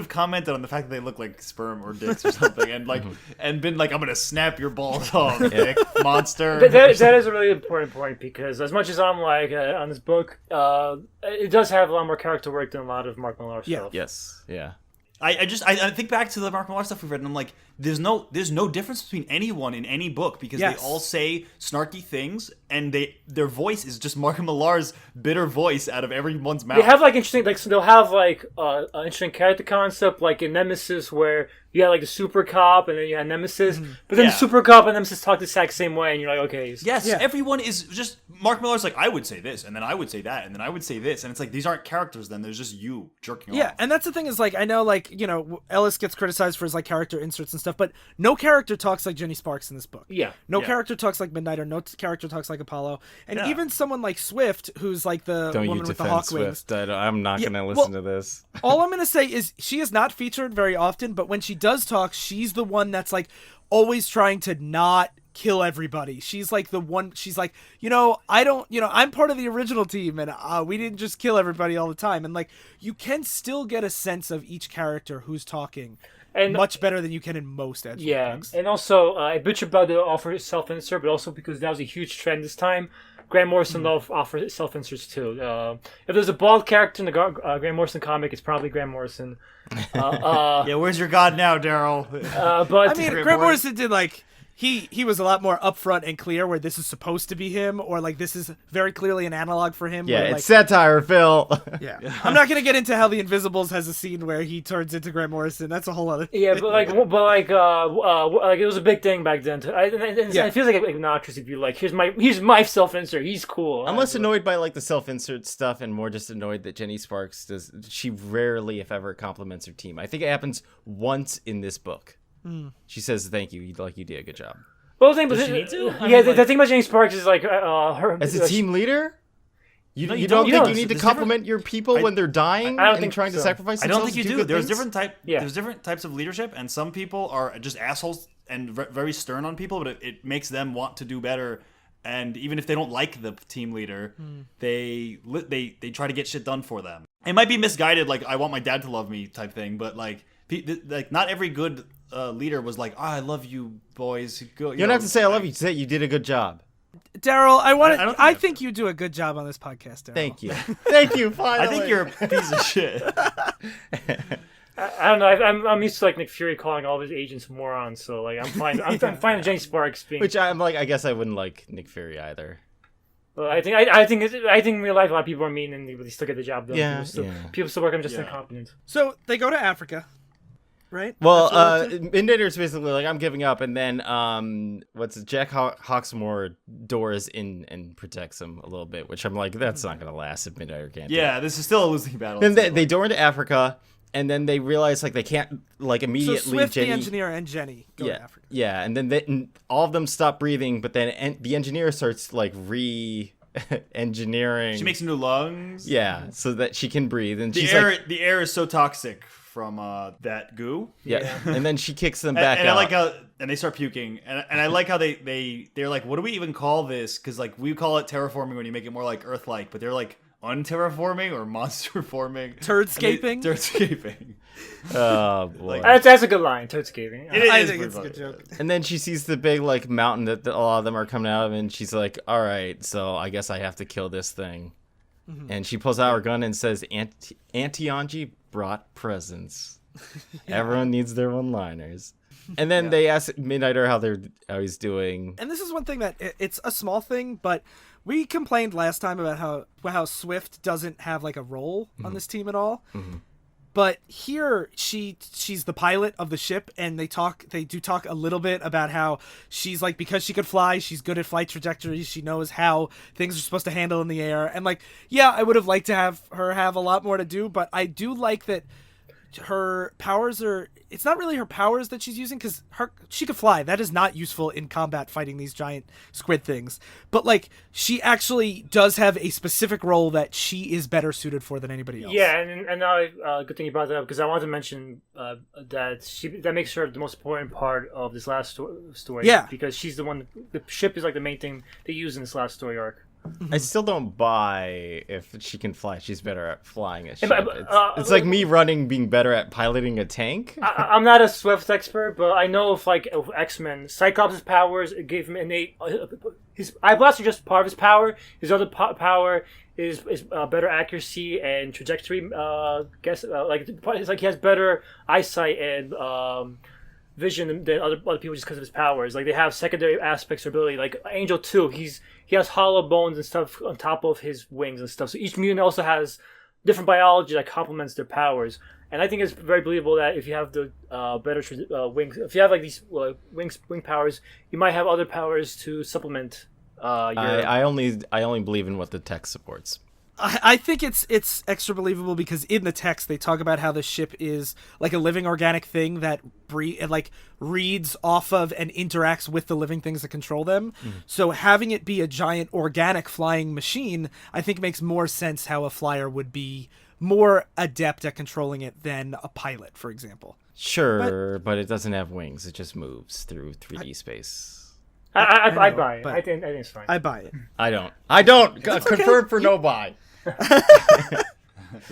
commented on the fact that they look like sperm or dicks or something, and like and been like, I'm gonna snap your balls off, dick monster. That is a really important point, because as much as I'm like on this book, it does have a lot more character work than a lot of Mark Millar stuff. Yes. Yeah. I think back to the Mark Millar stuff we've read, and I'm like, there's no difference between anyone in any book, because they all say snarky things, and their voice is just Mark Millar's bitter voice out of everyone's mouth. They have like interesting, like they'll have like an interesting character concept, like in Nemesis, where you had like the super cop and then you had Nemesis, but then the super cop and Nemesis talk the exact same way, and you're like, okay. Yes, everyone is just Mark Millar's like, I would say this, and then I would say that, and then I would say this, and it's like, these aren't characters. Then there's just you jerking off. Yeah, and that's the thing is like, I know like, you know, Ellis gets criticized for his like character inserts and stuff, but no character talks like Jenny Sparks in this book. Yeah. No character talks like Midnighter. No character talks like Apollo. And even someone like Swift, who's like the woman with the hawk wings. I'm not going to listen to this. All I'm going to say is she is not featured very often, but when she does talk, she's the one that's like always trying to not kill everybody. She's like the one, she's like, I'm part of the original team, and we didn't just kill everybody all the time. And like, you can still get a sense of each character who's talking. And much better than you can in most Edgelord books. And also, I bitch about the offer self-insert, but also because that was a huge trend this time. Grant Morrison loved offer self-inserts too. If there's a bald character in the Grant Morrison comic, it's probably Grant Morrison. Where's your god now, Darryl? But I mean, Grant Morrison did like he was a lot more upfront and clear where this is supposed to be him, or like this is very clearly an analog for him. Yeah, where, it's like, satire, Phil. yeah. I'm not gonna get into how the Invisibles has a scene where he turns into Grant Morrison. That's a whole other. Yeah, like it was a big thing back then. It feels like obnoxious if you like. Here's my self-insert. He's cool. I'm less annoyed by like the self-insert stuff and more just annoyed that Jenny Sparks she rarely, if ever, compliments her team. I think it happens once in this book. She says thank you, like you did a good job. Well, the thing, Does she need to? the thing about Jenny Sparks is like her As a team leader, you you don't don't. think you need to There's compliment your people when they're dying I don't and think trying to so. sacrifice I themselves? don't think you to do. good There's things? there's different types of leadership, and some people are just assholes and very stern on people, but it makes them want to do better. And even if they don't like the team leader, they try to get shit done for them. It might be misguided, like I want my dad to love me type thing, but like not every good leader was like, I love you boys. You don't have to say I love you. Say you did a good job. Darryl, I think think you do a good job on this podcast, Darryl. Thank you. Thank you. Finally. I think you're a piece of shit. I don't know. I'm used to like Nick Fury calling all of his agents morons, so like I'm fine. I'm fine with Jenny Sparks being. Which I'm like. I guess I wouldn't like Nick Fury either. Well, I think in real life a lot of people are mean and they still get the job done. Yeah, People still work. I'm just incompetent. So they go to Africa, right? Well, That's what Midnighter's basically like, I'm giving up, and then Jack Hawksmoor doors in and protects him a little bit, which I'm like, that's not gonna last if Midnighter can't. Yeah, this is still a losing battle. Then they door into Africa, and then they realize like they can't like immediately. So Swift, Jenny, the engineer, and Jenny go to Africa. Yeah, and then all of them stop breathing, but then the engineer starts like engineering. She makes new lungs. Yeah, so that she can breathe, and The air is so toxic from that goo. Yeah, and then she kicks them back and out. I like how they start puking, and I like how they're like, what do we even call this? Because like we call it terraforming when you make it more like Earth-like, but they're like unterraforming or monster forming. Turdscaping? Turdscaping. Oh boy. That's a good line. Turdscaping. I think it's a good joke. And then she sees the big like mountain that a lot of them are coming out of, and she's like, "All right, so I guess I have to kill this thing." Mm-hmm. And she pulls out her gun and says, Auntie Angie brought presents. Everyone needs their one-liners." And then they ask Midnighter how he's doing. And this is one thing that it's a small thing, but we complained last time about how Swift doesn't have like a role on this team at all. Mm-hmm. But here she's the pilot of the ship, and they do talk a little bit about how she's like, because she could fly, she's good at flight trajectories, she knows how things are supposed to handle in the air. And like, yeah, I would have liked to have her have a lot more to do, but I do like that her powers it's not really her powers that she's using, because she could fly. That is not useful in combat fighting these giant squid things. But like, she actually does have a specific role that she is better suited for than anybody else. Yeah, and now good thing you brought that up, because I wanted to mention that makes her the most important part of this last story. Yeah, because she's the one. The ship is like the main thing they use in this last story arc. I still don't buy if she can fly. She's better at flying a ship. But, it's like me being better at piloting a tank. I'm not a Swift expert, but I know if X-Men, Cyclops' powers gave him innate. His eye blasts are just part of his power. His other power is better accuracy and trajectory. It's like he has better eyesight and vision than other people just because of his powers. Like, they have secondary aspects or ability. Like Angel 2, he has hollow bones and stuff on top of his wings and stuff. So each mutant also has different biology that complements their powers. And I think it's very believable that if you have the better wings, if you have like these wing powers, you might have other powers to supplement. I only believe in what the text supports. I think it's extra believable because in the text they talk about how the ship is like a living organic thing that reads off of and interacts with the living things that control them. Mm-hmm. So having it be a giant organic flying machine, I think makes more sense how a flyer would be more adept at controlling it than a pilot, for example. Sure, but it doesn't have wings. It just moves through 3D space. I buy it. I think it's fine. I buy it. I don't. Confirmed for no buy.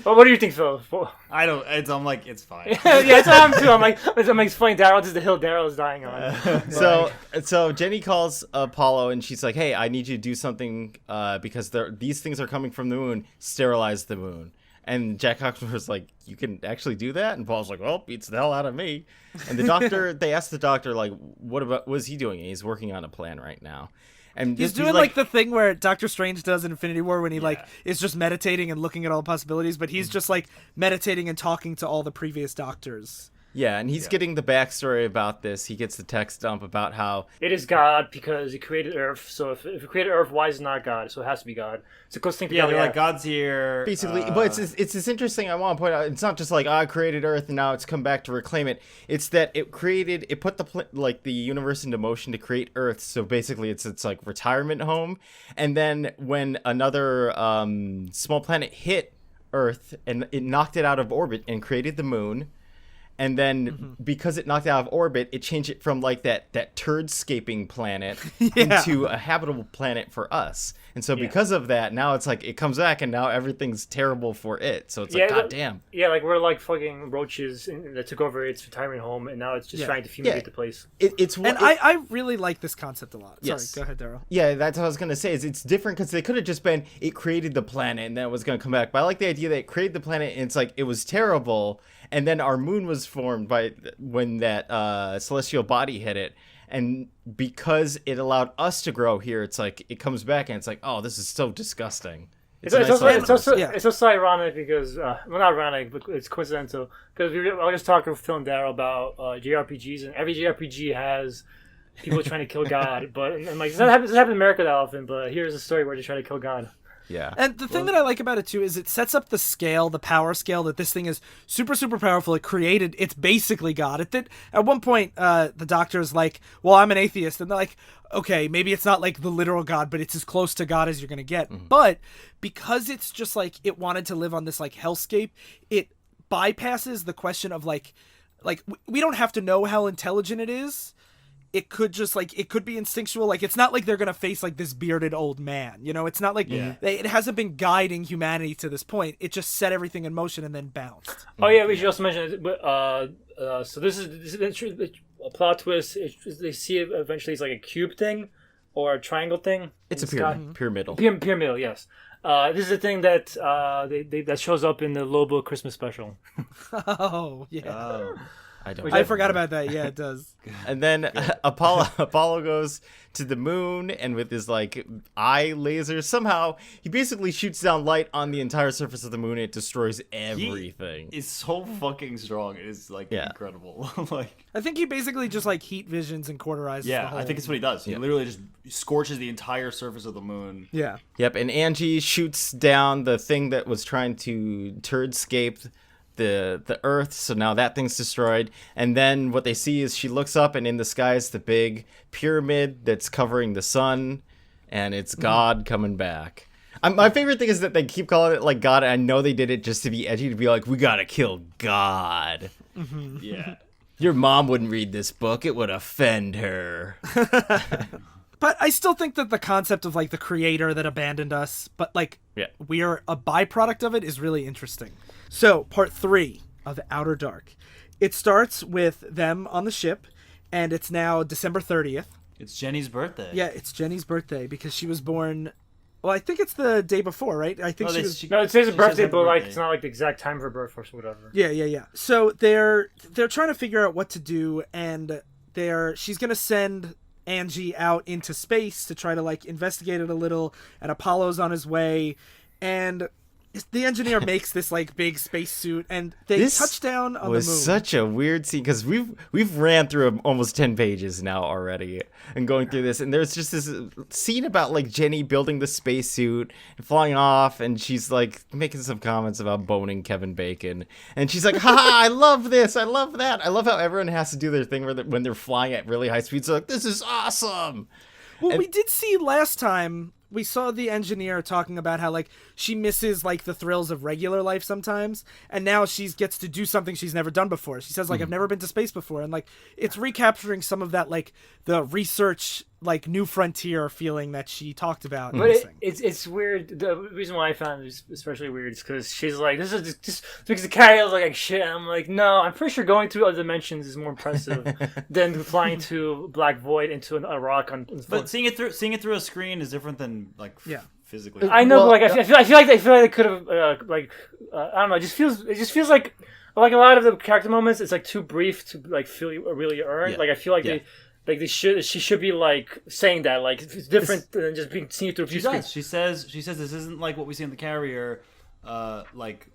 Well, what do you think, Phil? I don't. I'm like, it's fine. Yeah, that's what I'm too. I'm like, explain Darryl. This is the hill Darryl is dying on. So Jenny calls Apollo and she's like, "Hey, I need you to do something because these things are coming from the moon. Sterilize the moon." And Jack Hawksworth's like, you can actually do that? And Paul's like, well, beats the hell out of me. And the doctor, they asked the doctor, like, what is he doing? And he's working on a plan right now. And He's doing like the thing where Doctor Strange does in Infinity War when he like is just meditating and looking at all the possibilities, but he's just like meditating and talking to all the previous doctors. Yeah, and he's getting the backstory about this. He gets the text dump about how it is God because he created Earth. So if he created Earth, why is it not God? So it has to be God. It's a close thing. Yeah, they're like, God's here. Basically, but it's this interesting. I want to point out, it's not just like, I created Earth and now it's come back to reclaim it. It's that it put the universe into motion to create Earth. So basically, it's like retirement home. And then when another small planet hit Earth and it knocked it out of orbit and created the moon. And then because it knocked it out of orbit, it changed it from like that turdscaping planet into a habitable planet for us. And so because of that, now it's like it comes back and now everything's terrible for it. So it's like, God damn. Yeah, like we're like fucking roaches that took over its retirement home and now it's just trying to fumigate the place. I really like this concept a lot. Sorry, go ahead, Darryl. Yeah, that's what I was going to say. Is it's different because they could have just been, it created the planet and then it was going to come back. But I like the idea that it created the planet and it's like, it was terrible. And then our moon was formed when that celestial body hit it. And because it allowed us to grow here, it's like it comes back and it's like, oh, this is so disgusting. It's also ironic because, well, not ironic, but it's coincidental. Because I was just talking with Phil and Darryl about JRPGs, and every JRPG has people trying to kill God. But and like, it doesn't happen in America that often, but here's a story where they're trying to kill God. Yeah. And the thing that I like about it too is it sets up the power scale that this thing is super, super powerful. It's basically God. At one point, the doctor's like, well, I'm an atheist. And they're like, okay, maybe it's not like the literal God, but it's as close to God as you're going to get. Mm-hmm. But because it's just like, it wanted to live on this like hellscape, it bypasses the question of like we don't have to know how intelligent it is. It could just like, it could be instinctual. Like, it's not like they're going to face like this bearded old man, you know, it's not like it hasn't been guiding humanity to this point. It just set everything in motion and then bounced. Oh yeah. We should also mention, so this is a plot twist. They see it eventually. It's like a cube thing or a triangle thing. It's a pyramidal. Pyramidal. Yes. This is a thing that that shows up in the Lobo Christmas special. Oh yeah. Oh. I forgot about that. Yeah, it does. And then Apollo goes to the moon, and with his like eye laser, somehow he basically shoots down light on the entire surface of the moon. And it destroys everything. It's so fucking strong. It is like incredible. Like, I think he basically just like heat visions and cauterizes. Yeah, the whole... I think it's what he does. He literally just scorches the entire surface of the moon. Yeah. Yep. And Angie shoots down the thing that was trying to turdscape the Earth, so now that thing's destroyed. And then what they see is she looks up, and in the sky is the big pyramid that's covering the sun, and it's God coming back. My favorite thing is that they keep calling it like God, and I know they did it just to be edgy, to be like, we gotta kill God. Mm-hmm. Yeah. Your mom wouldn't read this book, it would offend her. But I still think that the concept of like the creator that abandoned us, but like we are a byproduct of it, is really interesting. So part 3 of Outer Dark. It starts with them on the ship, and it's now December 30th. It's Jenny's birthday. Yeah, it's Jenny's birthday because she was born. Well, I think it's the day before, right? I think it says her birthday, but like it's not like the exact time of her birth or whatever. Yeah. So they're trying to figure out what to do, and she's gonna send Angie out into space to try to like investigate it a little, and Apollo's on his way, and the engineer makes this like big space suit, and they touch down on the moon. This was such a weird scene because we've ran through almost 10 pages now already and going through this, and there's just this scene about like Jenny building the space suit and flying off, and she's like making some comments about boning Kevin Bacon, and she's like, "Ha! I love this. I love that. I love how everyone has to do their thing when they're flying at really high speeds. So like, this is awesome." Well, we did see last time. We saw the engineer talking about how like she misses like the thrills of regular life sometimes, and now she gets to do something she's never done before. She says like I've never been to space before, and like it's recapturing some of that like the research like new frontier feeling that she talked about. But it's weird. The reason why I found it especially weird is because she's like, this is just because the carry like shit. And I'm like, no, I'm pretty sure going through other dimensions is more impressive than flying to black void into a rock on. But seeing it through a screen is different than like physically. I know, Well, but like I feel like they could have I don't know. It just feels like a lot of the character moments. It's like too brief to like feel really earned. Yeah. Like I feel like Yeah. she should be like saying that like it's different than just being seen through a few She screens. does. She says this isn't like what we see in the carrier. Like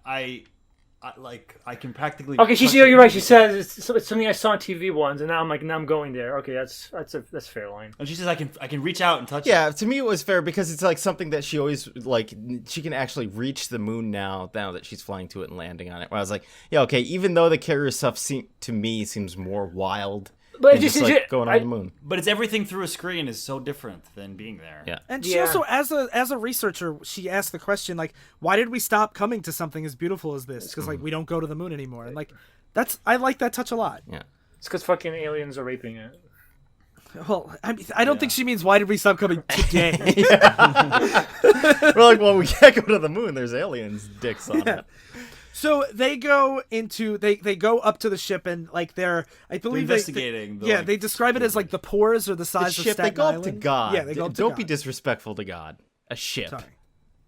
I can practically. Okay, touch you're it. right. She says it's something I saw on TV once, and now I'm going there. Okay, that's a fair line. And she says I can reach out and touch it. Yeah, to me it was fair because it's like something that she always like. She can actually reach the moon now that she's flying to it and landing on it. Where I was like, yeah, okay. Even though the carrier stuff to me seems more wild, But than just like going on the moon. But it's everything through a screen is so different than being there. Yeah. And she Yeah. also, as a researcher, she asked the question like, why did we stop coming to something as beautiful as this? Because like we don't go to the moon anymore, and like I like that touch a lot. Yeah. It's because fucking aliens are raping it. Well, I don't think she means why did we stop coming today. We're like, well, we can't go to the moon. There's aliens' dicks on it. So they go into they go up to the ship and like I believe investigating the, yeah, like, they describe it as like the pores are the The size of ship, they Staten go up Island. to God. Yeah, they go up to Don't God. be disrespectful to God. A ship.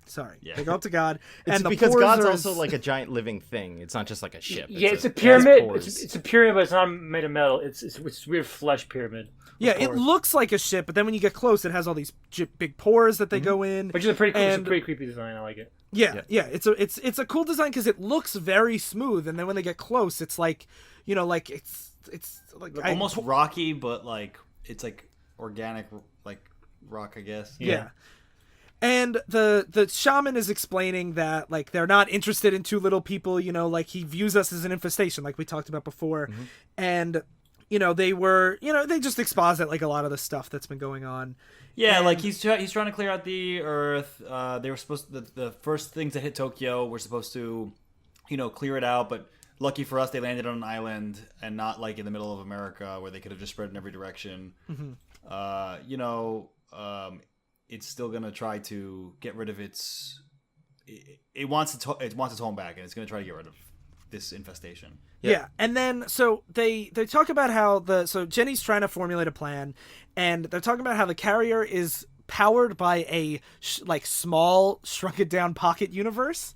Sorry. Yeah. They go up to God, It's and the because pores God's are also like a giant living thing. It's not just like a ship. Yeah, it's a it has pyramid. pores. It's a pyramid, but it's not made of metal. It's weird flesh pyramid. yeah, it looks like a ship, but then when you get close, it has all these big pores that they go in. Which is a pretty cool, it's a and- pretty creepy design. I like it. Yeah. It's a cool design because it looks very smooth, and then when they get close, it's like, like it's like almost rocky, but like it's like organic, like rock, I guess. Yeah. And the shaman is explaining that like they're not interested in two little people, like he views us as an infestation, like we talked about before, and they just exposit like a lot of the stuff that's been going on. Yeah, And- like he's trying to clear out the Earth. They were supposed to, the first things that hit Tokyo were supposed to, clear it out. But lucky for us, they landed on an island and not like in the middle of America where they could have just spread in every direction. It's still gonna try to get rid of its. It wants its home back, and it's gonna try to get rid of this infestation. Yeah. And then so they talk about how so Jenny's trying to formulate a plan, and they're talking about how the carrier is powered by a small shrunken down pocket universe,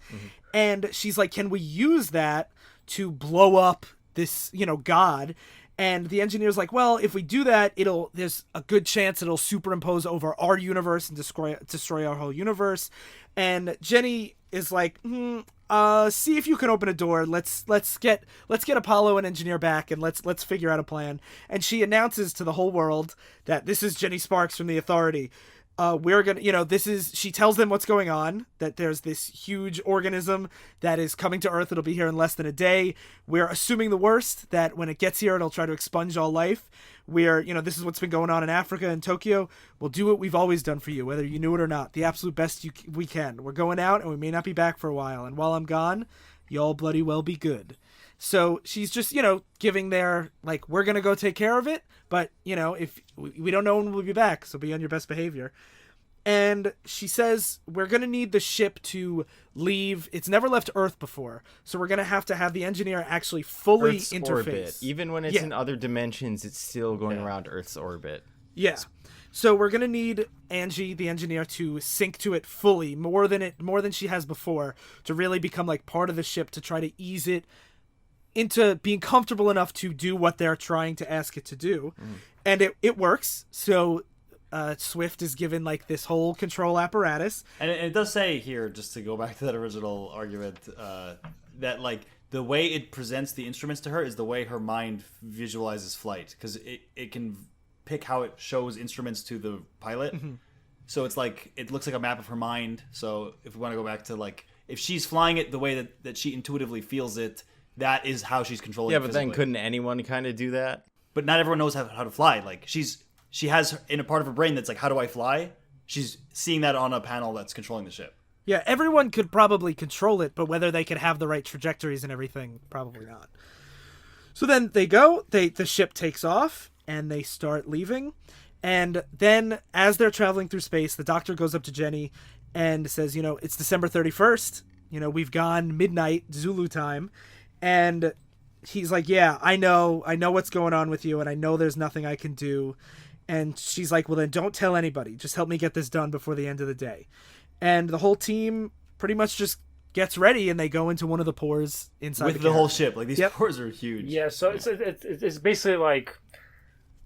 and she's like, can we use that to blow up this God? And the engineer's like, well, if we do that, there's a good chance it'll superimpose over our universe and destroy our whole universe. And Jenny is like, see if you can open a door. Let's get Apollo and engineer back, and let's figure out a plan. And she announces to the whole world that this is Jenny Sparks from the Authority. We're gonna, she tells them what's going on, that there's this huge organism that is coming to Earth. It'll be here in less than a day. We're assuming the worst, that when it gets here, it'll try to expunge all life. This is what's been going on in Africa and Tokyo. We'll do what we've always done for you, whether you knew it or not. The absolute best we can. We're going out, and we may not be back for a while. And while I'm gone, y'all bloody well be good. So she's just, giving their, like, we're going to go take care of it. But, if we don't know when we'll be back, so be on your best behavior. And she says, we're going to need the ship to leave. It's never left Earth before. So we're going to have the engineer actually fully Earth's interface. orbit. Even when it's Yeah. in other dimensions, it's still going around Earth's orbit. Yeah. So we're gonna need Angie, the engineer, to sync to it fully, more than she has before, to really become like part of the ship, to try to ease it into being comfortable enough to do what they're trying to ask it to do. And it works. So Swift is given like this whole control apparatus. And it does say here, just to go back to that original argument, that like the way it presents the instruments to her is the way her mind visualizes flight, because it can pick how it shows instruments to the pilot. So it's like it looks like a map of her mind. So if we want to go back to like if she's flying it the way that she intuitively feels it, that is how she's controlling it. Yeah, but then physically. couldn't anyone kind of do that? But not everyone knows how to fly. Like she has in a part of her brain that's like, how do I fly? She's seeing that on a panel that's controlling the ship. Yeah, everyone could probably control it, but whether they could have the right trajectories and everything, probably not. So then they go, the ship takes off, and they start leaving. And then, as they're traveling through space, the doctor goes up to Jenny and says, it's December 31st. We've gone midnight, Zulu time. And he's like, yeah, I know what's going on with you, and I know there's nothing I can do. And she's like, well, then don't tell anybody. Just help me get this done before the end of the day. And the whole team pretty much just gets ready, and they go into one of the pores inside with the whole ship. Like, these pores are huge. Yeah, so it's basically like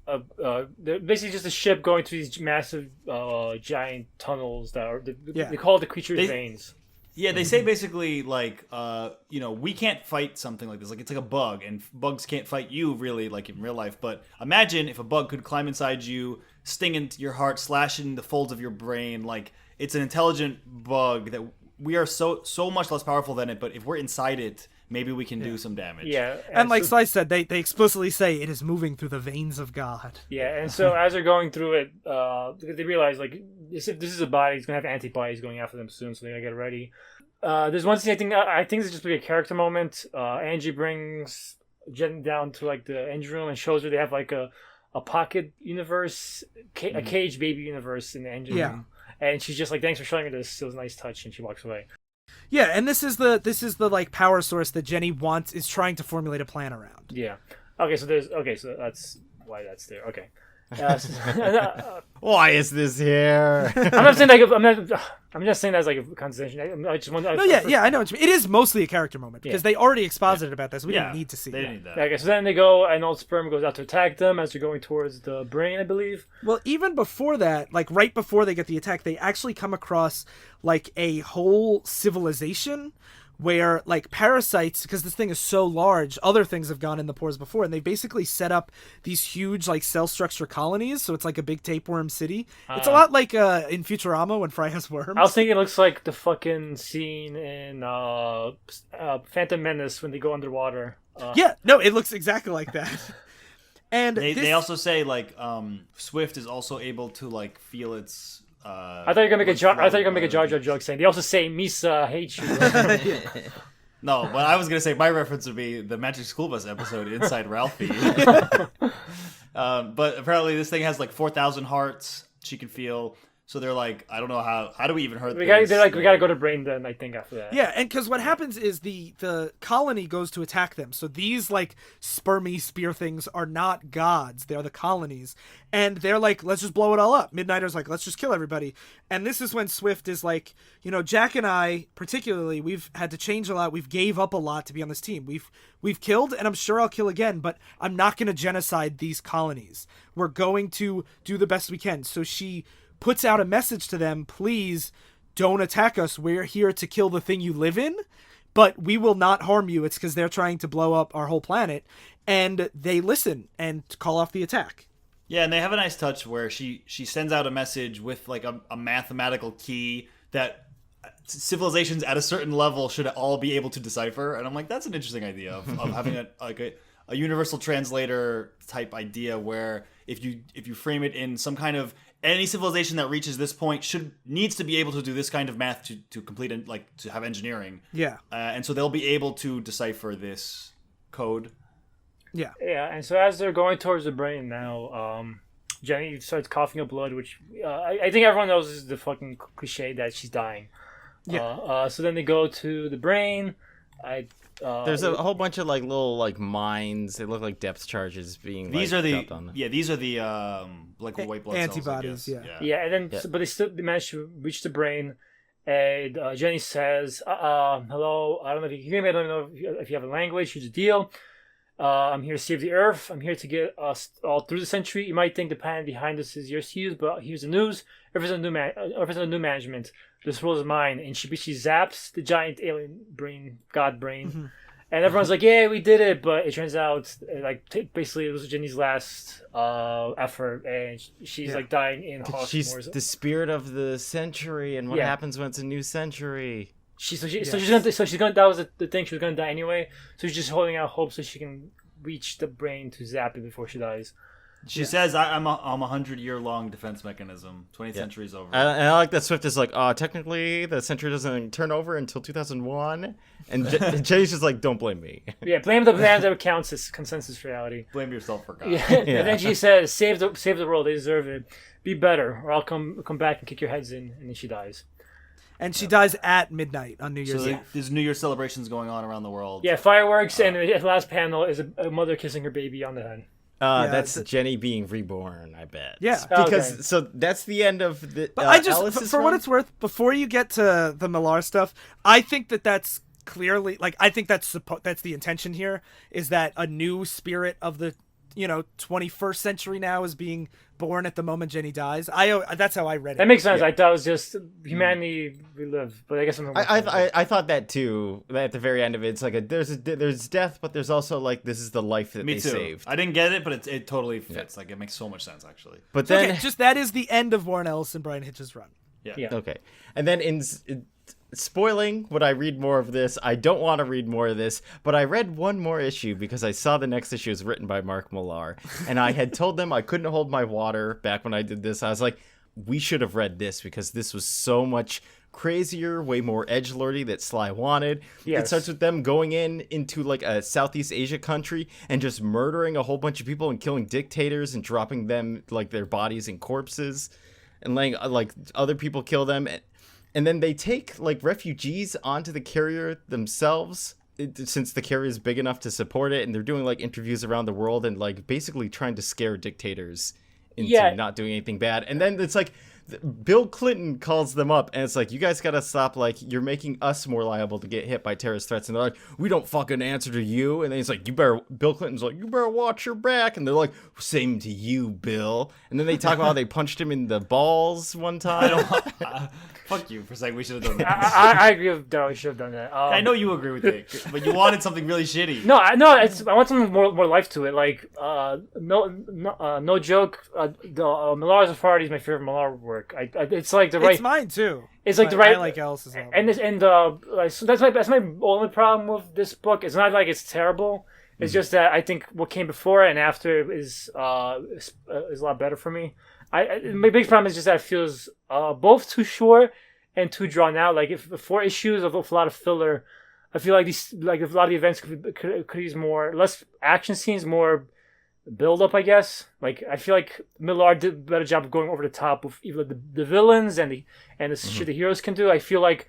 they're basically just a ship going through these massive giant tunnels that are they call it the creature's veins. Yeah, they say basically like we can't fight something like this. Like, it's like a bug, and bugs can't fight you really, like in real life. But imagine if a bug could climb inside you, sting into your heart, slash in the folds of your brain. Like, it's an intelligent bug that we are so much less powerful than it. But if we're inside it, maybe we can do some damage. Yeah, and like Slice said, they explicitly say it is moving through the veins of God. Yeah, and so as they're going through it, they realize like this is a body, it's gonna have antibodies going after them soon, so they gotta get ready. There's one scene I think it's just like a character moment. Angie brings Jen down to like the engine room and shows her they have like a pocket universe, a cage baby universe in the engine room. And she's just like, thanks for showing me this. It was a nice touch, and she walks away. Yeah, and this is the like power source that Jenny is trying to formulate a plan around. Yeah. So that's why that's there. Okay. Why is this here? I'm just saying that's like a condescension. I just want. No, yeah, I know what you mean. It is mostly a character moment because they already exposited about this. We didn't need to see. They didn't need that. Okay, so then they go, and old sperm goes out to attack them as they're going towards the brain, I believe. Well, even before that, like right before they get the attack, they actually come across like a whole civilization where like parasites, because this thing is so large, other things have gone in the pores before, and they basically set up these huge like cell structure colonies, so it's like a big tapeworm city. It's a lot like in Futurama when Fry has worms. I was thinking it looks like the fucking scene in Phantom Menace when they go underwater. Yeah, no, it looks exactly like that. And they also say like Swift is also able to like feel its I thought you were gonna make a Jar Jar joke saying they also say Misa hates you. No, but I was gonna say my reference would be the Magic School Bus episode Inside Ralphie. But apparently this thing has like 4,000 hearts she can feel. So they're like, I don't know how do we even hurt this? They're like, we gotta go to Brain then, I think, after that. Yeah, and because what happens is the colony goes to attack them. So these like spermy spear things are not gods; they are the colonies, and they're like, let's just blow it all up. Midnighter's like, let's just kill everybody. And this is when Swift is like, Jack and I particularly, we've had to change a lot. We've gave up a lot to be on this team. We've killed, and I'm sure I'll kill again, but I'm not going to genocide these colonies. We're going to do the best we can. So she puts out a message to them, please don't attack us. We're here to kill the thing you live in, but we will not harm you. It's because they're trying to blow up our whole planet. And they listen and call off the attack. Yeah, and they have a nice touch where she sends out a message with like a mathematical key that civilizations at a certain level should all be able to decipher. And I'm like, that's an interesting idea of having a universal translator type idea where if you frame it in some kind of any civilization that reaches this point needs to be able to do this kind of math to complete and like to have engineering. Yeah. And so they'll be able to decipher this code. Yeah. Yeah, and so as they're going towards the brain now, Jenny starts coughing up blood, which I think everyone knows is the fucking cliche that she's dying. Yeah. So then they go to the brain. There's a whole bunch of like little like mines. They look like depth charges being. These like, are the dropped on them. these are the like white blood antibodies. cells, Yeah, and then but they manage to reach the brain, and Jenny says, "Hello, I don't know if you can hear me. I don't know if you have a language. Here's the deal. I'm here to save the Earth. I'm here to get us all through the century. You might think the planet behind us is yours to use, but here's the news. Earth is under new management. This world is mine." And she zaps the giant alien brain, God brain. Mm-hmm. And everyone's like, "Yeah, we did it!" But it turns out, basically, it was Jenny's last effort, and she's like dying in harsh She's wars. the spirit of the century, and what happens when it's a new century? She's gonna. That was the thing. She was gonna die anyway. So she's just holding out hope so she can reach the brain to zap it before she dies. She says, "I'm a 100-year-long defense mechanism. 20th century's over." And I like that Swift is like, technically the century doesn't turn over until 2001, and Jenny's just like, "Don't blame me." Yeah, blame the plans that counts as consensus reality. Blame yourself for God. Yeah. And then she says, "Save the world. They deserve it. Be better, or I'll come back and kick your heads in." And then she dies. And she dies at midnight on New Year's Eve. There's New Year's celebrations going on around the world. Yeah, fireworks, and the last panel is a mother kissing her baby on the head. That's th- Jenny being reborn, I bet. Yeah. Because Okay. so that's the end of the. But I just, Ellis's for what run? it's worth, before you get to the Millar stuff, I think that's clearly, like, I think that's the intention here, is that a new spirit of the 21st century now is being born at the moment Jenny dies. That's how I read it. That makes sense. I thought it was just humanity relive, but I guess I'm. I thought that too. At the very end of it, it's like there's death, but there's also like this is the life that Me they too. saved. I didn't get it, but it totally fits. Like it makes so much sense actually. But then Okay, just that is the end of Warren Ellis and Brian Hitch's run. Yeah. okay, and then in spoiling, would I read more of this? I don't want to read more of this, but I read one more issue because I saw the next issue is written by Mark Millar, and I had told them I couldn't hold my water back when I did this. I was like, we should have read this because this was so much crazier, way more edgelordy that Sly wanted. Yes. It starts with them going into like a Southeast Asia country and just murdering a whole bunch of people and killing dictators and dropping them like their bodies in corpses and letting like other people kill them. And then they take like refugees onto the carrier themselves since the carrier is big enough to support it. And they're doing like interviews around the world and like basically trying to scare dictators into not doing anything bad. And then it's like Bill Clinton calls them up and it's like, you guys got to stop. Like, you're making us more liable to get hit by terrorist threats. And they're like, we don't fucking answer to you. And then he's like, Bill Clinton's like, you better watch your back. And they're like, same to you, Bill. And then they talk about how they punched him in the balls one time. Fuck you for saying we should have done that. I agree with Darryl. We should have done that. I know you agree with it, but you wanted something really shitty. No, I want something more life to it. Like, no joke. Millar's Authority is my favorite Millar work. It's like the right. It's mine too. It's like But the right. I like Ellis's album. Like, so that's my only problem with this book. It's not like it's terrible. It's just that I think what came before and after is a lot better for me. My big problem is just that it feels both too short and too drawn out. Like if 4 issues of a lot of filler, I feel like a lot of the events could use less action scenes, more build up. I guess. Like I feel like Millar did a better job of going over the top with even the villains and the shit the heroes can do. I feel like.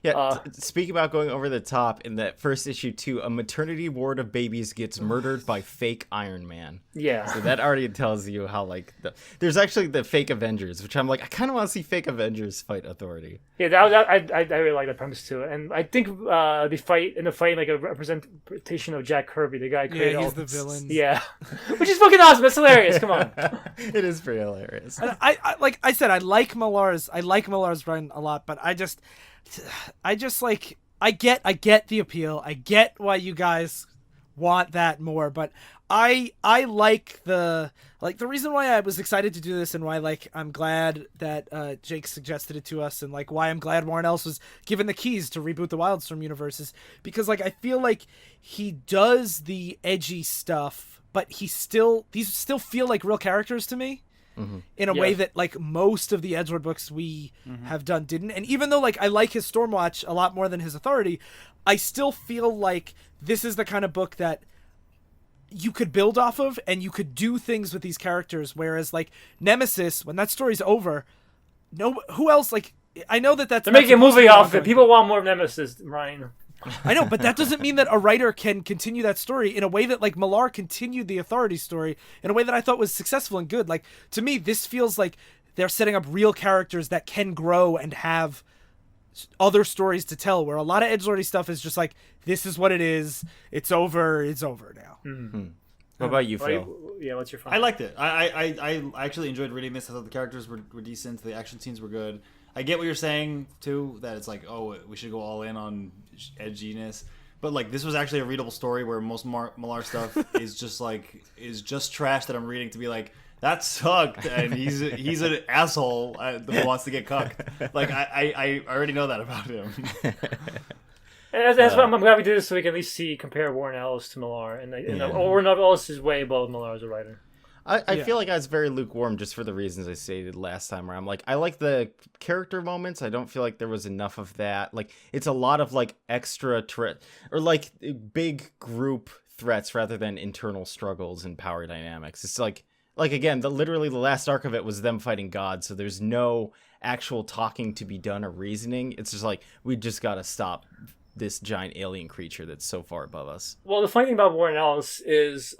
Yeah, speak about going over the top. In that first issue too, a maternity ward of babies gets murdered by fake Iron Man. Yeah. So that already tells you how like there's actually the fake Avengers, which I'm like, I kind of want to see fake Avengers fight Authority. Yeah, I really like that premise too, and I think the fight like a representation of Jack Kirby, the guy who created he's all the villain. Yeah, which is fucking awesome. That's hilarious. Come on. It is pretty hilarious. And I like I said, I like Millar's run a lot, but I just like I get the appeal. I get why you guys want that more, but I like the reason why I was excited to do this and why like I'm glad that Jake suggested it to us and like why I'm glad Warren Ellis was given the keys to reboot the Wildstorm universe is because like I feel like he does the edgy stuff, but these still feel like real characters to me. Mm-hmm. In a way that like most of the Edgelord books we have done didn't. And even though like I like his Stormwatch a lot more than his Authority, I still feel like this is the kind of book that you could build off of and you could do things with these characters. Whereas like Nemesis, when that story's over, who else like I know that's they're making a movie off it. People want more of Nemesis, Ryan. I know, but that doesn't mean that a writer can continue that story in a way that like Millar continued the Authority story in a way that I thought was successful and good. Like to me, this feels like they're setting up real characters that can grow and have other stories to tell. Where a lot of edgelordy stuff is just like, this is what it is. It's over now. Mm-hmm. What about you, Phil? Yeah, what's your fun? I liked it. I actually enjoyed reading this. I thought the characters were decent. The action scenes were good. I get what you're saying too, that it's like, oh, we should go all in on edginess, but like this was actually a readable story where most Millar stuff is just trash that I'm reading to be like, that sucked, and he's an asshole that wants to get cucked. Like I already know that about him. And that's why I'm glad we did this so we can at least compare Warren Ellis to Millar, and Warren Ellis is way above Millar as a writer. I feel like I was very lukewarm just for the reasons I stated last time, where I'm like, I like the character moments. I don't feel like there was enough of that. Like, it's a lot of like extra or like big group threats rather than internal struggles and power dynamics. It's like again, literally the last arc of it was them fighting God. So there's no actual talking to be done or reasoning. It's just like, we just got to stop this giant alien creature that's so far above us. Well, the funny thing about Warren Ellis is,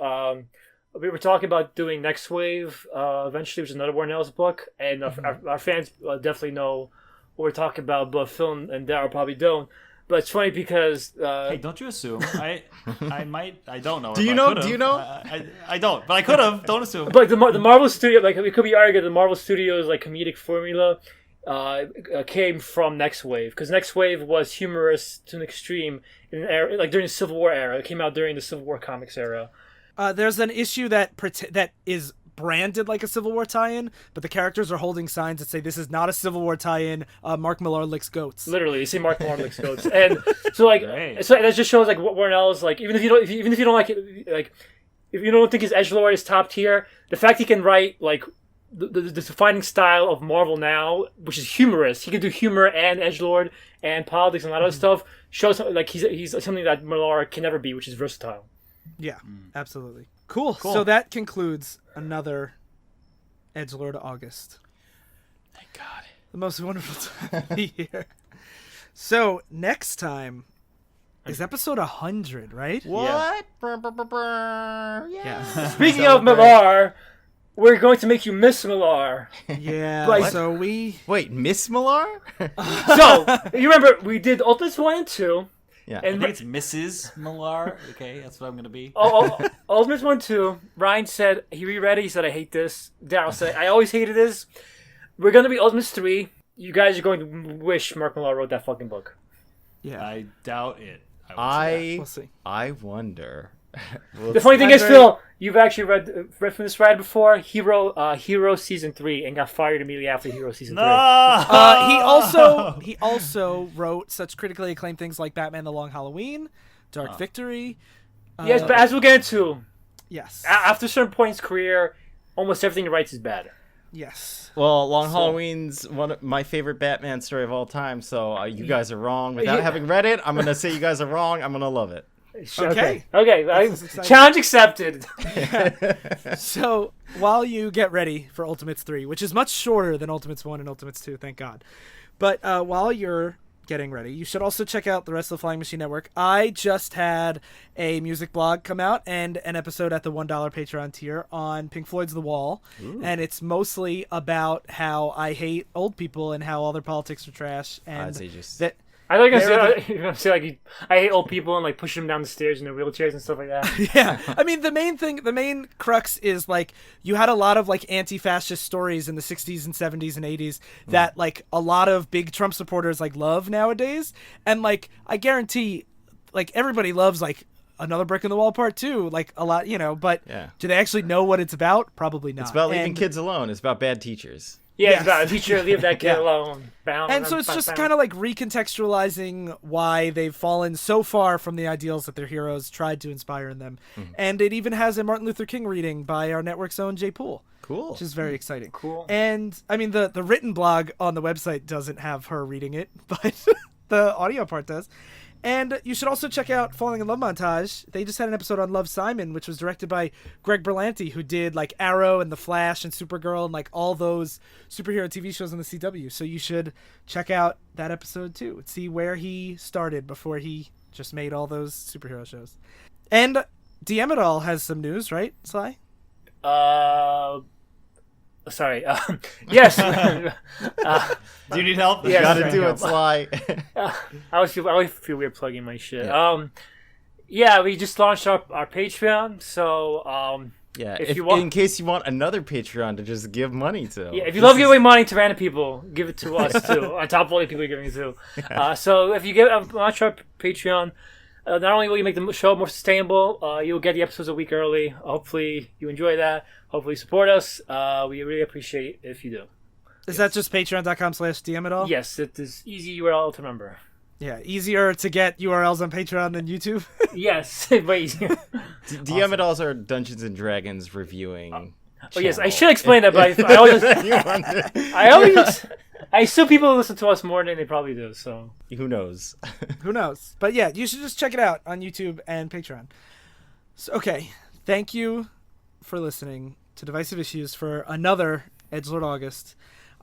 we were talking about doing Next Wave eventually, which is another Warren Ellis book, and our fans definitely know what we're talking about, but Phil and Darryl probably don't. But it's funny because Hey, don't you assume? I don't know. Do you know? Do you know? I don't, but I could have. Don't assume. But the Marvel Studio, like it could be argued, the Marvel Studios like comedic formula came from Next Wave, because Next Wave was humorous to an extreme in an era, like during the Civil War era. It came out during the Civil War comics era. There's an issue that is branded like a Civil War tie-in, but the characters are holding signs that say this is not a Civil War tie-in. Mark Millar licks goats. Literally, you see Mark Millar licks goats, and so like, Great. so that just shows like what Warren Ellis, like, even if you don't like it, like if you don't think his Edgelord is top tier, the fact he can write like the defining style of Marvel now, which is humorous, he can do humor and Edgelord and politics and a lot of other stuff, shows like he's something that Millar can never be, which is versatile. Yeah, absolutely. Cool. So that concludes another Edgelord August. Thank God. The most wonderful time of the year. So next time is episode 100, right? What? Yeah. Yeah. Speaking of Millar, we're going to make you miss Millar. Yeah. Like- So we. Wait, Miss Millar? So you remember we did Ultimates 1 and 2. Yeah. I And think it's Mrs. Millar. Okay, that's what I'm gonna be. Ultimates 1 and 2. Ryan said he reread it. He said, I hate this. Darryl said, I always hated this. We're going to be Ultimates 3. You guys are going to wish Mark Millar wrote that fucking book. Yeah. I doubt it. We'll see. I wonder. The funny thing is, Phil, you've actually read from this ride before. He wrote Hero Season 3 and got fired immediately after Hero Season 3. He also wrote such critically acclaimed things like Batman: The Long Halloween, Dark Victory. Yes, but as we'll get into, Yes. after a certain point in his career, almost everything he writes is bad. Yes. Well, Long Halloween's one of my favorite Batman story of all time, so you guys are wrong. Without having read it, I'm going to say you guys are wrong. I'm going to love it. Okay. Okay. is exciting. Challenge accepted. So while you get ready for Ultimates 3, which is much shorter than Ultimates 1 and Ultimates 2, thank God. But while you're getting ready, you should also check out the rest of the Flying Machine Network. I just had a music blog come out and an episode at the $1 Patreon tier on Pink Floyd's The Wall. Ooh. And it's mostly about how I hate old people and how all their politics are trash. And that... I thought you were gonna say like I hate old people and like push them down the stairs in their wheelchairs and stuff like that. Yeah, I mean the main crux is like you had a lot of like anti-fascist stories in the 60s and 70s and 80s that like a lot of big Trump supporters like love nowadays, and like I guarantee like everybody loves like Another Brick in the Wall Part 2, like a lot, but do they actually know what it's about? Probably not. It's about leaving kids alone. It's about bad teachers. Yeah, it's about a teacher, leave that kid alone. And so it's just kind of like recontextualizing why they've fallen so far from the ideals that their heroes tried to inspire in them. Mm-hmm. And it even has a Martin Luther King reading by our network's own Jay Poole. Cool. Which is very exciting. Cool. And I mean, the written blog on the website doesn't have her reading it, but the audio part does. And you should also check out Falling in Love Montage. They just had an episode on Love, Simon, which was directed by Greg Berlanti, who did like Arrow and The Flash and Supergirl and like all those superhero TV shows on the CW. So you should check out that episode too and see where he started before he just made all those superhero shows. And DM It All has some news, right, Sly? Sorry. Yes. Do you need help? Yeah, gotta do it, Sly. I always feel weird plugging my shit. Yeah. We just launched our Patreon, so yeah. if you want, in case you want another Patreon to just give money to. Yeah, if you love giving away money to random people, give it to us too. On top of all the people you're giving it to. So if you launch our Patreon, not only will you make the show more sustainable, you'll get the episodes a week early. Hopefully you enjoy that. Hopefully support us. We really appreciate it if you do. Is that just patreon.com/DMItAll? Yes, it is easy URL to remember. Yeah, easier to get URLs on Patreon than YouTube. Yes, way easier. DM It Alls are Dungeons and Dragons reviewing. Oh yes, I should explain that, but I assume people listen to us more than they probably do. So who knows? Who knows? But yeah, you should just check it out on YouTube and Patreon. So, okay, thank you for listening to Divisive Issues for another Edgelord August.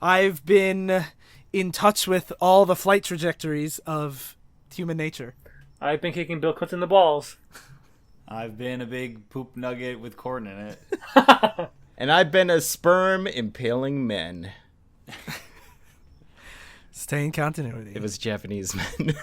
I've been in touch with all the flight trajectories of human nature. I've been kicking Bill Clinton in the balls. I've been a big poop nugget with corn in it. And I've been a sperm impaling men. Stay in continuity. It was Japanese men.